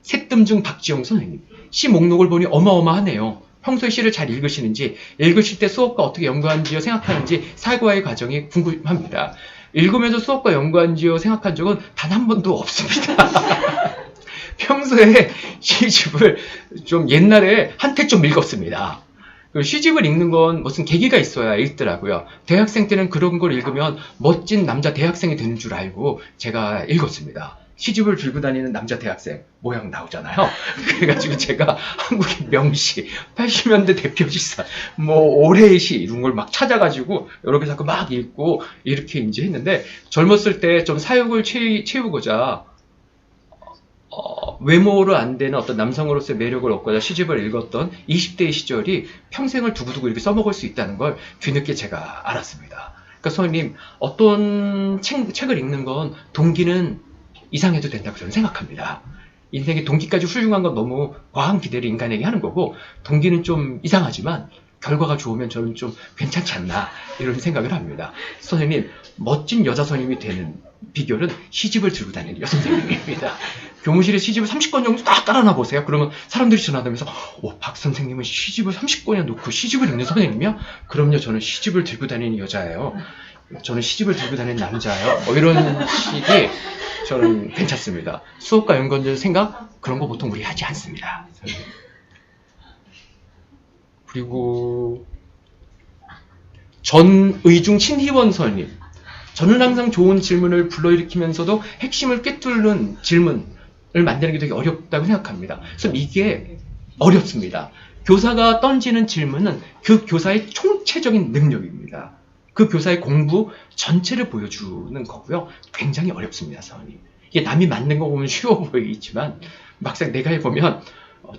새뜸중 박지용 선생님, 시 목록을 보니 어마어마하네요. 평소에 시를 잘 읽으시는지, 읽으실 때 수업과 어떻게 연관지어 생각하는지 사고의 과정이 궁금합니다. 읽으면서 수업과 연관지어 생각한 적은 단 한 번도 없습니다. 평소에 시집을 좀 옛날에 한때 좀 읽었습니다. 시집을 읽는 건 무슨 계기가 있어야 읽더라고요. 대학생 때는 그런 걸 읽으면 멋진 남자 대학생이 되는 줄 알고 제가 읽었습니다. 시집을 들고 다니는 남자 대학생 모양 나오잖아요. 그래가지고 제가 한국의 명시, 80년대 대표시사, 뭐 올해의 시 이런 걸 막 찾아가지고 여러 개 자꾸 막 읽고 이렇게 이제 했는데 젊었을 때 좀 사욕을 채우고자 외모로 안 되는 어떤 남성으로서의 매력을 얻고자 시집을 읽었던 20대의 시절이 평생을 두고두고 이렇게 써먹을 수 있다는 걸 뒤늦게 제가 알았습니다. 그러니까 선생님, 어떤 책을 읽는 건 동기는 이상해도 된다고 저는 생각합니다. 인생의 동기까지 훌륭한 건 너무 과한 기대를 인간에게 하는 거고, 동기는 좀 이상하지만 결과가 좋으면 저는 좀 괜찮지 않나 이런 생각을 합니다. 선생님, 멋진 여자 선생님이 되는 비결은 시집을 들고 다니는 여선생님입니다. 교무실에 시집을 30권 정도 딱 깔아놔 보세요. 그러면 사람들이 지나다니면서 박 선생님은 시집을 30권이나 놓고 시집을 읽는 선생님이야? 그럼요, 저는 시집을 들고 다니는 여자예요. 저는 시집을 들고 다니는 남자예요. 뭐 이런 식의 저는 괜찮습니다. 수업과 연관된 생각 그런 거 보통 우리 하지 않습니다. 그리고 전의중 친희원 선생님, 저는 항상 좋은 질문을 불러일으키면서도 핵심을 꿰뚫는 질문을 만드는 게 되게 어렵다고 생각합니다. 그래서 이게 어렵습니다. 교사가 던지는 질문은 그 교사의 총체적인 능력입니다. 그 교사의 공부 전체를 보여주는 거고요. 굉장히 어렵습니다, 선생님. 이게 남이 만든 거 보면 쉬워 보이지만 막상 내가 해보면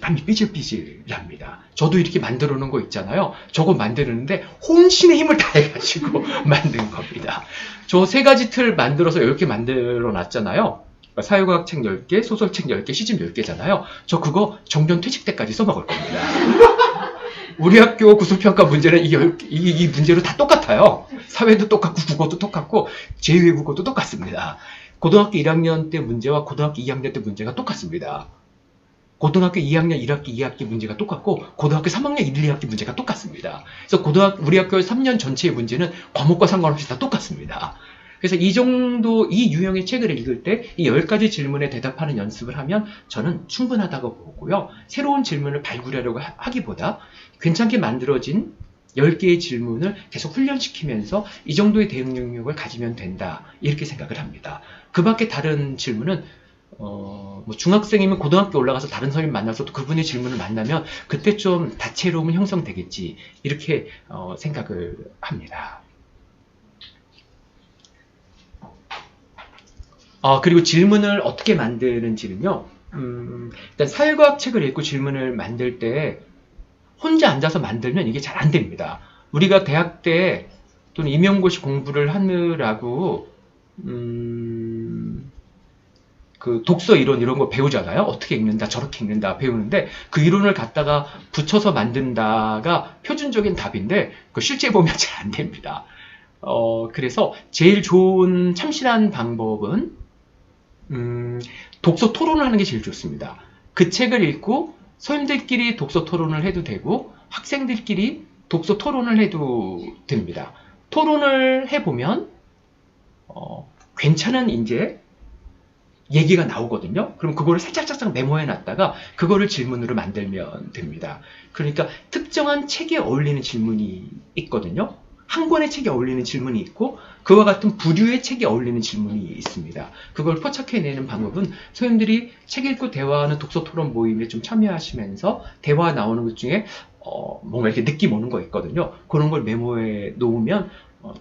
땀이 삐질삐질합니다. 저도 이렇게 만들어 놓은 거 있잖아요. 저거 만드는데 혼신의 힘을 다해가지고 만든 겁니다. 저 3가지 틀 만들어서 이렇게 만들어 놨잖아요. 사회과학 책 10개, 소설책 10개, 시집 10개잖아요. 저 그거 정년 퇴직 때까지 써먹을 겁니다. 우리 학교 구술평가 문제는 이 문제로 다 똑같아요. 사회도 똑같고 국어도 똑같고 제2외국어도 똑같습니다. 고등학교 1학년 때 문제와 고등학교 2학년 때 문제가 똑같습니다. 고등학교 2학년 1학기 2학기 문제가 똑같고 고등학교 3학년 1, 2학기 문제가 똑같습니다. 그래서 우리 학교 3년 전체의 문제는 과목과 상관없이 다 똑같습니다. 그래서 이 유형의 책을 읽을 때 이 10가지 질문에 대답하는 연습을 하면 저는 충분하다고 보고요. 새로운 질문을 발굴하려고 하기보다 괜찮게 만들어진 10개의 질문을 계속 훈련시키면서 이 정도의 대응 능력을 가지면 된다. 이렇게 생각을 합니다. 그 밖에 다른 질문은 뭐 중학생이면 고등학교 올라가서 다른 선생님 만나서 또 그분의 질문을 만나면 그때 좀 다채로움은 형성되겠지. 이렇게 생각을 합니다. 그리고 질문을 어떻게 만드는지는요. 일단 사회과학 책을 읽고 질문을 만들 때 혼자 앉아서 만들면 이게 잘 안 됩니다. 우리가 대학 때 또는 임용고시 공부를 하느라고 그 독서 이론 이런 거 배우잖아요. 어떻게 읽는다, 저렇게 읽는다 배우는데 그 이론을 갖다가 붙여서 만든다가 표준적인 답인데 그 실제 보면 잘 안 됩니다. 그래서 제일 좋은 참신한 방법은 독서 토론을 하는 게 제일 좋습니다. 그 책을 읽고 선생님들끼리 독서 토론을 해도 되고 학생들끼리 독서 토론을 해도 됩니다. 토론을 해보면 괜찮은 이제 얘기가 나오거든요. 그럼 그거를 살짝 메모해 놨다가 그거를 질문으로 만들면 됩니다. 그러니까 특정한 책에 어울리는 질문이 있거든요. 한 권의 책에 어울리는 질문이 있고 그와 같은 부류의 책에 어울리는 질문이 있습니다. 그걸 포착해내는 방법은 선생님들이 책 읽고 대화하는 독서 토론 모임에 좀 참여하시면서 대화 나오는 것 중에 뭔가 이렇게 느낌 오는 거 있거든요. 그런 걸 메모해 놓으면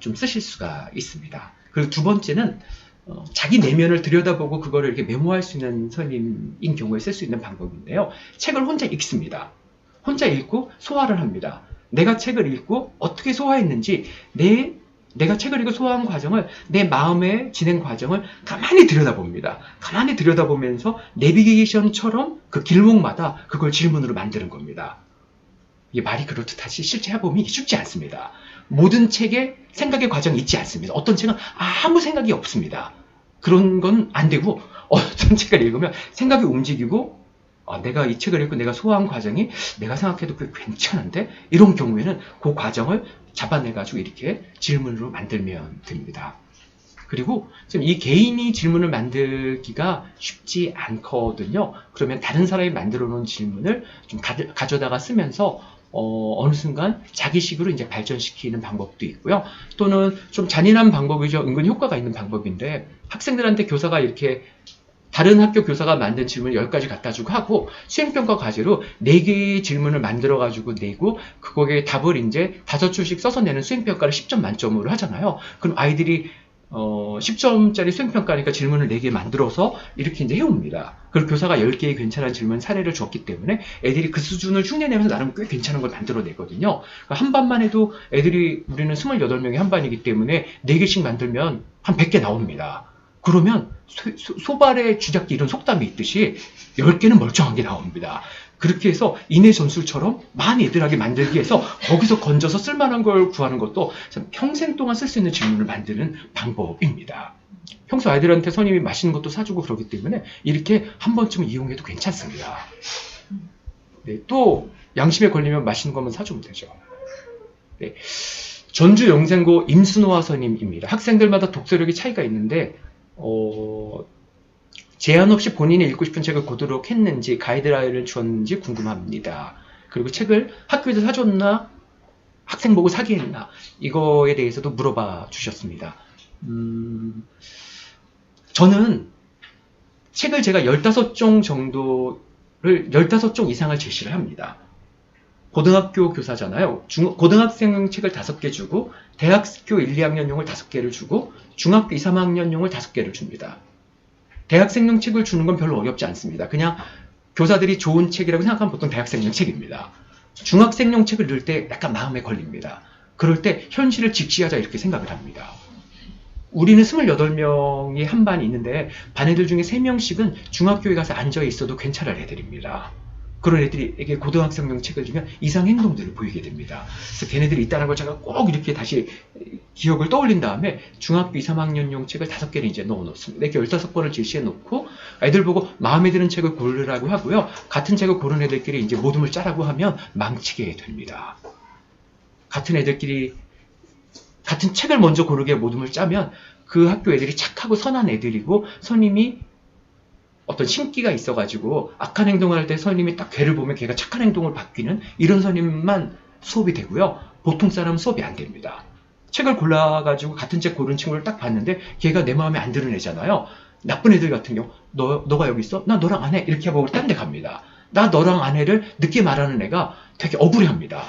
좀 쓰실 수가 있습니다. 그리고 두 번째는 자기 내면을 들여다보고 그거를 이렇게 메모할 수 있는 선생님인 경우에 쓸 수 있는 방법인데요. 책을 혼자 읽습니다. 혼자 읽고 소화를 합니다. 내가 책을 읽고 어떻게 소화했는지 내가 책을 읽고 소화한 과정을 내 마음의 진행 과정을 가만히 들여다봅니다. 가만히 들여다보면서 내비게이션처럼 그 길목마다 그걸 질문으로 만드는 겁니다. 이게 말이 그렇듯하지 실제 해보면 쉽지 않습니다. 모든 책에 생각의 과정이 있지 않습니다. 어떤 책은 아무 생각이 없습니다. 그런 건 안 되고 어떤 책을 읽으면 생각이 움직이고 내가 이 책을 읽고 내가 소화한 과정이 내가 생각해도 그게 괜찮은데 이런 경우에는 그 과정을 잡아내가지고 이렇게 질문으로 만들면 됩니다. 그리고 지금 이 개인이 질문을 만들기가 쉽지 않거든요. 그러면 다른 사람이 만들어 놓은 질문을 좀 가져다가 쓰면서 어느 순간 자기식으로 이제 발전시키는 방법도 있고요. 또는 좀 잔인한 방법이죠. 은근 효과가 있는 방법인데 학생들한테 교사가 이렇게 다른 학교 교사가 만든 질문을 10가지 갖다 주고 하고 수행평가 과제로 4개의 질문을 만들어 가지고 내고 그거에 답을 이제 5줄씩 써서 내는 수행평가를 10점 만점으로 하잖아요. 그럼 아이들이 10점짜리 수행평가니까 질문을 4개 만들어서 이렇게 이제 해옵니다. 그리고 교사가 10개의 괜찮은 질문 사례를 줬기 때문에 애들이 그 수준을 흉내내면서 나름 꽤 괜찮은 걸 만들어내거든요. 그러니까 한 반만 해도 애들이 우리는 28명이 한 반이기 때문에 4개씩 만들면 한 100개 나옵니다. 그러면 소발의 쥐잡기 이런 속담이 있듯이 10개는 멀쩡한 게 나옵니다. 그렇게 해서 인해 전술처럼 많이 애들하게 만들기 위해서 거기서 건져서 쓸만한 걸 구하는 것도 참 평생 동안 쓸 수 있는 질문을 만드는 방법입니다. 평소 아이들한테 선생님이 맛있는 것도 사주고 그러기 때문에 이렇게 한 번쯤은 이용해도 괜찮습니다. 네, 또 양심에 걸리면 맛있는 것만 사주면 되죠. 네, 전주 영생고 임순호아 선임입니다. 학생들마다 독서력이 차이가 있는데 제한 없이 본인이 읽고 싶은 책을 고르도록 했는지 가이드라인을 주었는지 궁금합니다. 그리고 책을 학교에서 사줬나 학생 보고 사게 했나 이거에 대해서도 물어봐 주셨습니다. 저는 책을 제가 15종 정도를 15종 이상을 제시를 합니다. 고등학교 교사잖아요. 고등학생 책을 5개 주고 대학교 1, 2학년용을 5개를 주고 중학교 2, 3학년용을 5개를 줍니다. 대학생용 책을 주는 건 별로 어렵지 않습니다. 그냥 교사들이 좋은 책이라고 생각하면 보통 대학생용 책입니다. 중학생용 책을 넣을 때 약간 마음에 걸립니다. 그럴 때 현실을 직시하자 이렇게 생각을 합니다. 우리는 28명이 한 반이 있는데 반 애들 중에 3명씩은 중학교에 가서 앉아 있어도 괜찮을 애들입니다. 그런 애들에게 고등학생용 책을 주면 이상 행동들을 보이게 됩니다. 그래서 걔네들이 있다는 걸 제가 꼭 이렇게 다시 기억을 떠올린 다음에 중학교 2, 3학년용 책을 5개를 이제 넣어 놓습니다. 이렇게 15권을 제시해 놓고 애들 보고 마음에 드는 책을 고르라고 하고요. 같은 책을 고른 애들끼리 이제 모둠을 짜라고 하면 망치게 됩니다. 같은 애들끼리 같은 책을 먼저 고르게 모둠을 짜면 그 학교 애들이 착하고 선한 애들이고 선임이 어떤 신기가 있어가지고 악한 행동을 할 때 선임이 딱 걔를 보면 걔가 착한 행동을 바뀌는 이런 선임만 수업이 되고요. 보통 사람은 수업이 안 됩니다. 책을 골라가지고 같은 책 고른 친구를 딱 봤는데 걔가 내 마음에 안 드는 애잖아요. 나쁜 애들 같은 경우 너가 여기 있어? 나 너랑 안 해. 이렇게 하고 딴 데 갑니다. 나 너랑 안 해를 늦게 말하는 애가 되게 억울해합니다.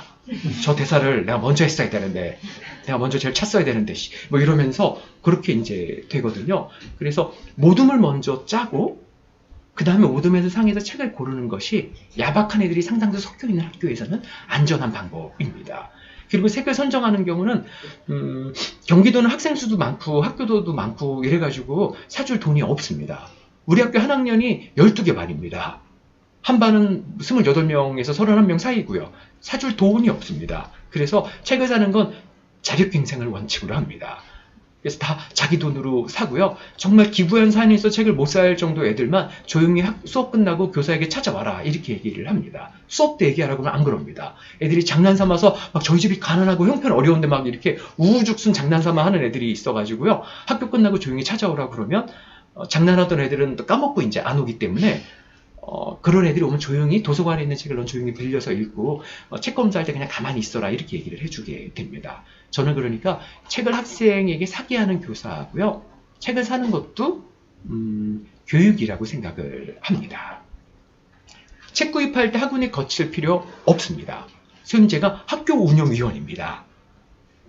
저 대사를 내가 먼저 했어야 되는데 내가 먼저 제일 찼어야 되는데 뭐 이러면서 그렇게 이제 되거든요. 그래서 모둠을 먼저 짜고 그 다음에 오둠에서 상에서 책을 고르는 것이 야박한 애들이 상당수 섞여 있는 학교에서는 안전한 방법입니다. 그리고 책을 선정하는 경우는 경기도는 학생 수도 많고 학교도 많고 이래가지고 사줄 돈이 없습니다. 우리 학교 한 학년이 12개 반입니다. 한 반은 28명에서 31명 사이고요. 사줄 돈이 없습니다. 그래서 책을 사는 건 자력갱생을 원칙으로 합니다. 그래서 다 자기 돈으로 사고요. 정말 기부연 사연이 있어 책을 못 살 정도 애들만 조용히 수업 끝나고 교사에게 찾아와라 이렇게 얘기를 합니다. 수업 때 얘기하라고 하면 안 그럽니다. 애들이 장난삼아서 막 저희 집이 가난하고 형편 어려운데 막 이렇게 우후죽순 장난삼아 하는 애들이 있어가지고요. 학교 끝나고 조용히 찾아오라 그러면 장난하던 애들은 또 까먹고 이제 안 오기 때문에 그런 애들이 오면 조용히 도서관에 있는 책을 넌 조용히 빌려서 읽고 책 검사할 때 그냥 가만히 있어라 이렇게 얘기를 해주게 됩니다. 저는 그러니까 책을 학생에게 사게 하는 교사고요. 책을 사는 것도 교육이라고 생각을 합니다. 책 구입할 때 학원에 거칠 필요 없습니다. 선생님 학교 운영위원입니다.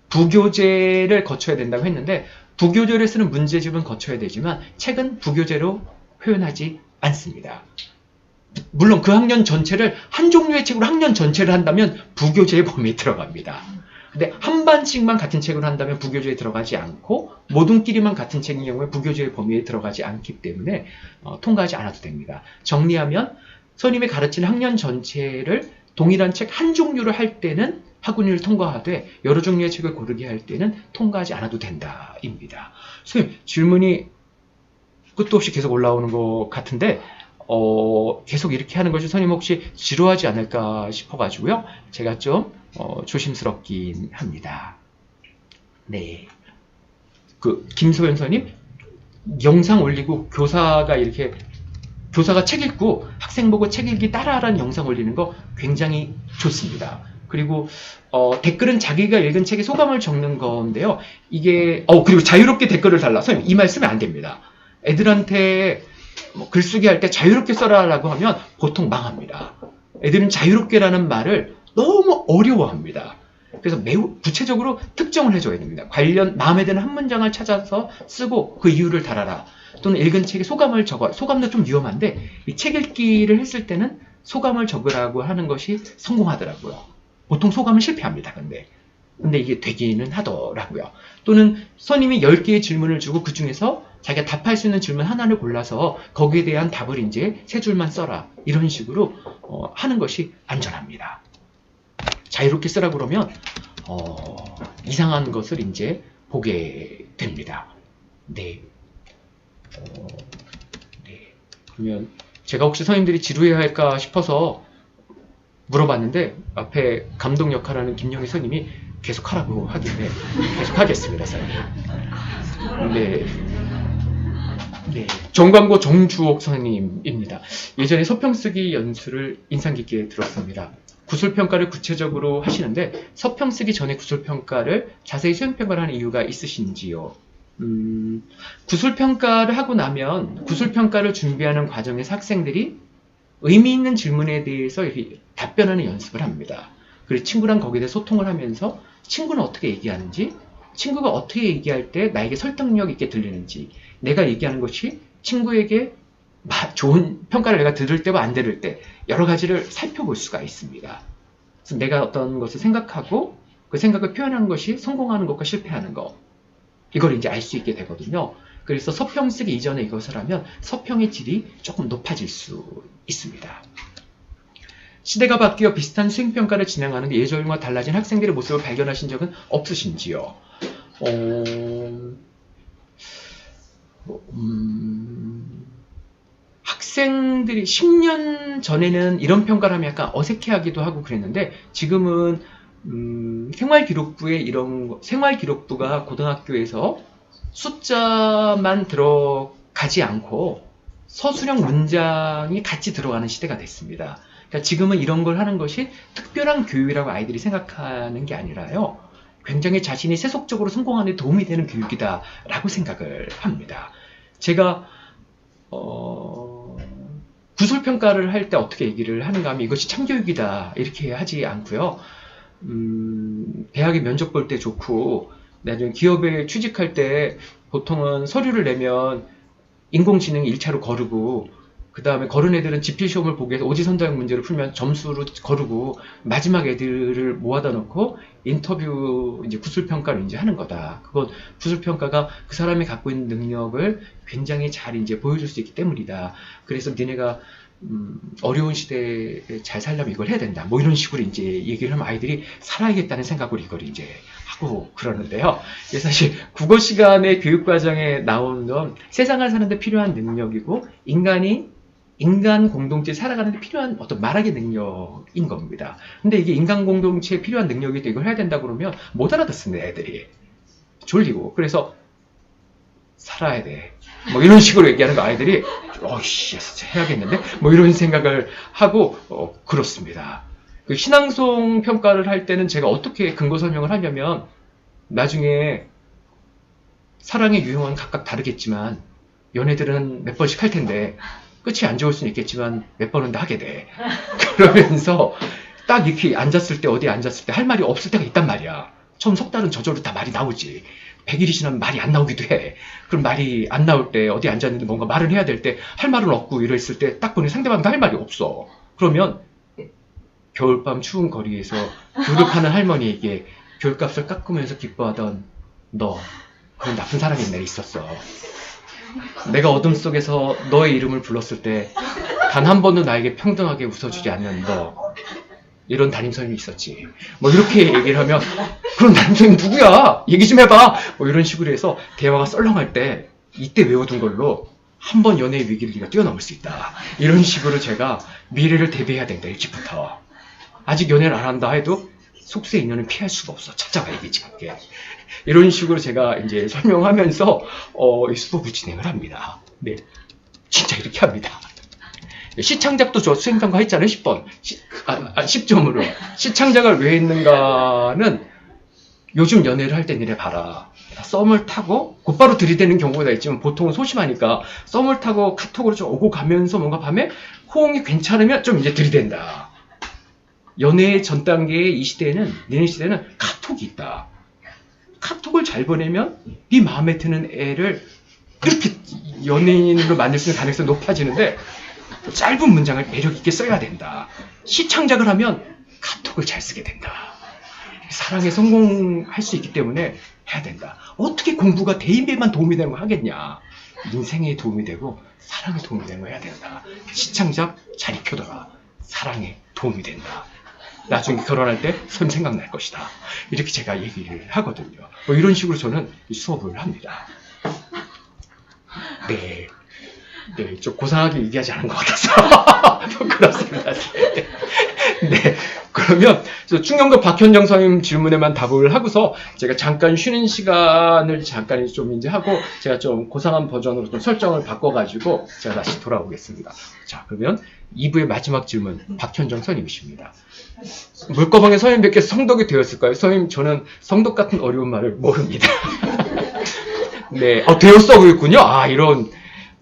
부교재를 거쳐야 된다고 했는데 부교재를 쓰는 문제집은 거쳐야 되지만 책은 부교재로 표현하지 않습니다. 물론 그 학년 전체를 한 종류의 책으로 학년 전체를 한다면 부교재의 범위에 들어갑니다. 근데 한 반씩만 같은 책으로 한다면 부교재에 들어가지 않고 모둠끼리만 같은 책인 경우에 부교재의 범위에 들어가지 않기 때문에 통과하지 않아도 됩니다. 정리하면 선생님이 가르치는 학년 전체를 동일한 책 한 종류를 할 때는 학운위를 통과하되 여러 종류의 책을 고르게 할 때는 통과하지 않아도 된다입니다. 선생님 질문이 끝도 없이 계속 올라오는 것 같은데 계속 이렇게 하는 것이 선생님 혹시 지루하지 않을까 싶어가지고요. 제가 좀 조심스럽긴 합니다. 네. 김소연 선생님, 영상 올리고 교사가 책 읽고 학생 보고 책 읽기 따라하라는 영상 올리는 거 굉장히 좋습니다. 그리고 댓글은 자기가 읽은 책의 소감을 적는 건데요. 이게 그리고 자유롭게 댓글을 달라. 선생님 이 말 쓰면 안 됩니다. 애들한테 글쓰기 할 때 자유롭게 써라라고 하면 보통 망합니다. 애들은 자유롭게라는 말을 너무 어려워합니다. 그래서 매우 구체적으로 특정을 해줘야 됩니다. 마음에 드는 한 문장을 찾아서 쓰고 그 이유를 달아라. 또는 읽은 책의 소감을 적어. 소감도 좀 위험한데 이 책 읽기를 했을 때는 소감을 적으라고 하는 것이 성공하더라고요. 보통 소감은 실패합니다. 근데 이게 되기는 하더라고요. 또는 선임이 10개의 질문을 주고 그 중에서 자기가 답할 수 있는 질문 하나를 골라서 거기에 대한 답을 이제 세 줄만 써라. 이런 식으로 하는 것이 안전합니다. 자유롭게 쓰라 그러면 이상한 것을 이제 보게 됩니다. 네. 네. 그러면 제가 혹시 선생님들이 지루해야 할까 싶어서 물어봤는데 앞에 감독 역할하는 김영희 선생님이 계속 하라고 하길래 계속 하겠습니다, 선생님. 네. 네. 정광고 정주옥 선생님입니다. 예전에 서평쓰기 연수를 인상 깊게 들었습니다. 구술평가를 구체적으로 하시는데 서평쓰기 전에 구술평가를 자세히 수행평가를 하는 이유가 있으신지요? 구술평가를 하고 나면 구술평가를 준비하는 과정에서 학생들이 의미 있는 질문에 대해서 이렇게 답변하는 연습을 합니다. 그리고 친구랑 거기에 대해 소통을 하면서 친구는 어떻게 얘기하는지, 친구가 어떻게 얘기할 때 나에게 설득력 있게 들리는지, 내가 얘기하는 것이 친구에게 좋은 평가를 내가 들을 때와 안 들을 때 여러 가지를 살펴볼 수가 있습니다. 그래서 내가 어떤 것을 생각하고 그 생각을 표현하는 것이 성공하는 것과 실패하는 것, 이걸 이제 알 수 있게 되거든요. 그래서 서평 쓰기 이전에 이것을 하면 서평의 질이 조금 높아질 수 있습니다. 시대가 바뀌어 비슷한 수행평가를 진행하는데 예전과 달라진 학생들의 모습을 발견하신 적은 없으신지요? 학생들이 10년 전에는 이런 평가를 하면 약간 어색해하기도 하고 그랬는데 지금은 생활기록부에 생활기록부가 고등학교에서 숫자만 들어가지 않고 서술형 문장이 같이 들어가는 시대가 됐습니다. 그러니까 지금은 이런 걸 하는 것이 특별한 교육이라고 아이들이 생각하는 게 아니라요. 굉장히 자신이 세속적으로 성공하는 데 도움이 되는 교육이다라고 생각을 합니다. 제가 구술평가를 할 때 어떻게 얘기를 하는가 하면 이것이 참교육이다 이렇게 하지 않고요. 대학에 면접 볼 때 좋고 나중에 기업에 취직할 때 보통은 서류를 내면 인공지능 1차로 거르고 그 다음에 거른 애들은 지필시험을 보기 위해서 오지선다형 문제를 풀면 점수로 거르고 마지막 애들을 모아다 놓고 인터뷰 이제 구술평가를 이제 하는 거다. 그건 구술평가가 그 사람이 갖고 있는 능력을 굉장히 잘 이제 보여줄 수 있기 때문이다. 그래서 니네가 어려운 시대에 잘 살려면 이걸 해야 된다. 뭐 이런 식으로 이제 얘기를 하면 아이들이 살아야겠다는 생각으로 이걸 이제 하고 그러는데요. 사실 국어 시간의 교육 과정에 나오는 건 세상을 사는데 필요한 능력이고 인간 공동체에 살아가는데 필요한 어떤 말하기 능력인 겁니다. 근데 이게 인간 공동체에 필요한 능력이 이걸 해야 된다 그러면 못 알아듣습니다, 애들이. 졸리고. 그래서 살아야 돼. 뭐 이런 식으로 얘기하는 거 아이들이 어이씨 해야겠는데 뭐 이런 생각을 하고 그렇습니다. 그 신앙송 평가를 할 때는 제가 어떻게 근거 설명을 하냐면 나중에 사랑의 유형은 각각 다르겠지만 연애들은 몇 번씩 할 텐데 끝이 안 좋을 수는 있겠지만 몇 번은 다 하게 돼. 그러면서 딱 이렇게 앉았을 때 어디에 앉았을 때 할 말이 없을 때가 있단 말이야. 처음 석 달은 저절로 다 말이 나오지. 100일이 지나면 말이 안 나오기도 해. 그럼 말이 안 나올 때 어디 앉았는데 뭔가 말을 해야 될 때 할 말은 없고 이랬을 때 딱 보니 상대방도 할 말이 없어. 그러면 겨울밤 추운 거리에서 귤을 파는 할머니에게 귤값을 깎으면서 기뻐하던 너, 그런 나쁜 사람이 옛날에 있었어. 내가 어둠 속에서 너의 이름을 불렀을 때 단 한 번도 나에게 평등하게 웃어주지 않는 너, 이런 담임선생님이 있었지. 뭐 이렇게 얘기를 하면 그런 담임선생님 누구야? 얘기 좀 해봐. 뭐 이런 식으로 해서 대화가 썰렁할 때 이때 외워둔 걸로 한 번 연애의 위기를 네가 뛰어넘을 수 있다. 이런 식으로 제가 미래를 대비해야 된다. 일찍부터. 아직 연애를 안 한다 해도 속세 인연은 피할 수가 없어. 찾아가야겠지. 그게. 이런 식으로 제가 이제 설명하면서 이 수업을 진행을 합니다. 네, 진짜 이렇게 합니다. 시창작도 저 수행평가 했잖아요. 10번. 10점으로. 시창작을 왜 했는가는 요즘 연애를 할 때 니네 봐라. 썸을 타고 곧바로 들이대는 경우가 있지만 보통은 소심하니까 썸을 타고 카톡으로 좀 오고 가면서 뭔가 밤에 호응이 괜찮으면 좀 이제 들이댄다. 연애의 전 단계의 이 시대에는, 니네 시대에는 카톡이 있다. 카톡을 잘 보내면 네 마음에 드는 애를 이렇게 연예인으로 만들 수 있는 가능성이 높아지는데 짧은 문장을 매력 있게 써야 된다. 시창작을 하면 카톡을 잘 쓰게 된다. 사랑에 성공할 수 있기 때문에 해야 된다. 어떻게 공부가 대인배만 도움이 되는 거 하겠냐. 인생에 도움이 되고 사랑에 도움이 되는 거 해야 된다. 시창작 잘 익혀둬라. 사랑에 도움이 된다. 나중에 결혼할 때 선 생각날 것이다. 이렇게 제가 얘기를 하거든요. 뭐 이런 식으로 저는 수업을 합니다. 네. 네, 좀 고상하게 얘기하지 않은 것 같아서 그렇습니다. 네, 그러면 충경도 박현정 선생님 질문에만 답을 하고서 제가 잠깐 쉬는 시간을 잠깐 좀 이제 하고 제가 좀 고상한 버전으로 좀 설정을 바꿔가지고 제가 다시 돌아오겠습니다. 자, 그러면 2부의 마지막 질문 박현정 선생님이십니다. 물거방에 선생님께서 성덕이 되었을까요? 선생님, 저는 성덕 같은 어려운 말을 모릅니다. 네, 되었어 그랬군요. 아, 이런.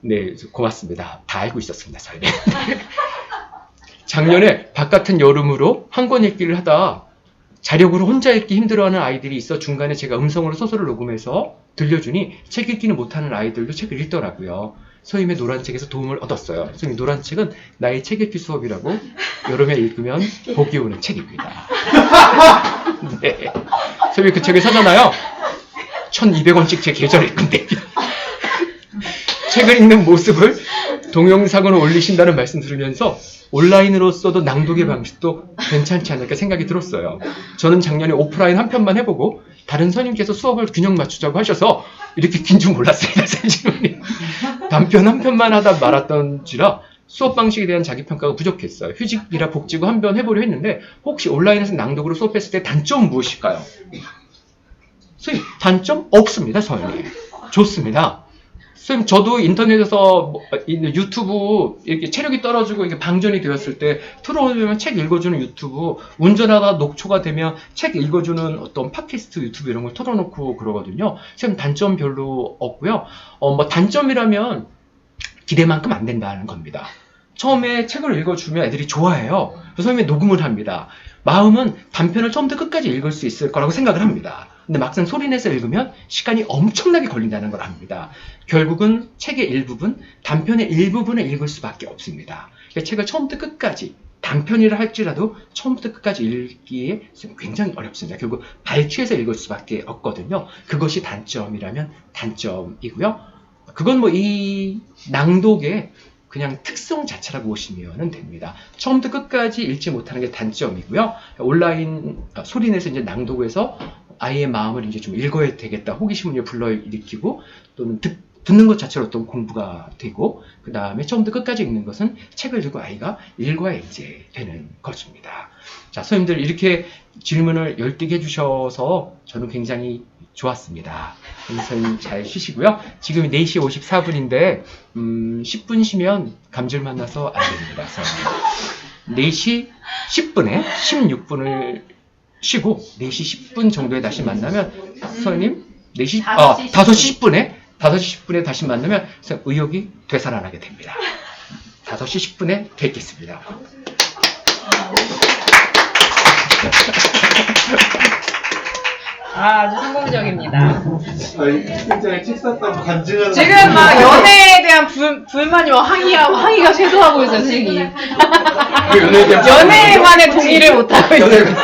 네, 고맙습니다. 다 알고 있었습니다, 선생님. 작년에 바깥은 여름으로 한 권 읽기를 하다 자력으로 혼자 읽기 힘들어하는 아이들이 있어 중간에 제가 음성으로 소설을 녹음해서 들려주니 책 읽기는 못하는 아이들도 책을 읽더라고요. 선생님의 노란 책에서 도움을 얻었어요. 선생님, 노란 책은 나의 책 읽기 수업이라고 여름에 읽으면 복이 오는 책입니다. 네. 선생님, 그 책을 사잖아요. 1,200원씩 제 계좌로 입금돼요. 책을 읽는 모습을 동영상으로 올리신다는 말씀 들으면서 온라인으로서도 낭독의 방식도 괜찮지 않을까 생각이 들었어요. 저는 작년에 오프라인 한 편만 해보고 다른 선생님께서 수업을 균형 맞추자고 하셔서 이렇게 긴 줄 몰랐습니다. 선생님이 단편 한 편만 하다 말았던지라 수업 방식에 대한 자기평가가 부족했어요. 휴직이라 복지고 한 번 해보려 했는데 혹시 온라인에서 낭독으로 수업했을 때 단점은 무엇일까요? 선생님, 단점 없습니다. 선생님. 좋습니다. 선생님, 저도 인터넷에서 유튜브 이렇게 체력이 떨어지고 이게 방전이 되었을 때 틀어놓으면 책 읽어주는 유튜브, 운전하다 녹초가 되면 책 읽어주는 어떤 팟캐스트 유튜브 이런 걸 틀어놓고 그러거든요. 선생님, 단점 별로 없고요. 뭐 단점이라면 기대만큼 안 된다는 겁니다. 처음에 책을 읽어주면 애들이 좋아해요. 그래서 선생님이 녹음을 합니다. 마음은 단편을 처음부터 끝까지 읽을 수 있을 거라고 생각을 합니다. 근데 막상 소리내서 읽으면 시간이 엄청나게 걸린다는 걸 압니다. 결국은 책의 일부분, 단편의 일부분을 읽을 수밖에 없습니다. 그러니까 책을 처음부터 끝까지, 단편이라 할지라도 처음부터 끝까지 읽기에 굉장히 어렵습니다. 결국 발췌해서 읽을 수밖에 없거든요. 그것이 단점이라면 단점이고요. 그건 뭐 이 낭독의 그냥 특성 자체라고 보시면 됩니다. 처음부터 끝까지 읽지 못하는 게 단점이고요. 온라인 소리내서 이제 낭독해서 아이의 마음을 이제 좀 읽어야 되겠다 호기심을 불러일으키고 또는 듣는 것 자체로 어떤 공부가 되고 그 다음에 처음부터 끝까지 읽는 것은 책을 들고 아이가 읽어야 이제 되는 것입니다. 자, 선생님들 이렇게 질문을 열띠게 해주셔서 저는 굉장히 좋았습니다. 선생님 잘 쉬시고요. 지금 4시 54분인데 10분 쉬면 감질 만나서 안 됩니다. 선생님. 4시 10분에 16분을 쉬고 4시 10분 정도에 다시 만나면 선생님 5시 10분에 다시 만나면 의욕이 되살아나게 됩니다. 5시 10분에 뵙겠습니다. 아주 성공적입니다. 책장에 책 샀다고 간증하는 지금 막 연애에 대한 불만이 막 항의가 쇄도하고 있어요, 선생님. 연애에 대한 연애만의 동의를 못하고 있어요.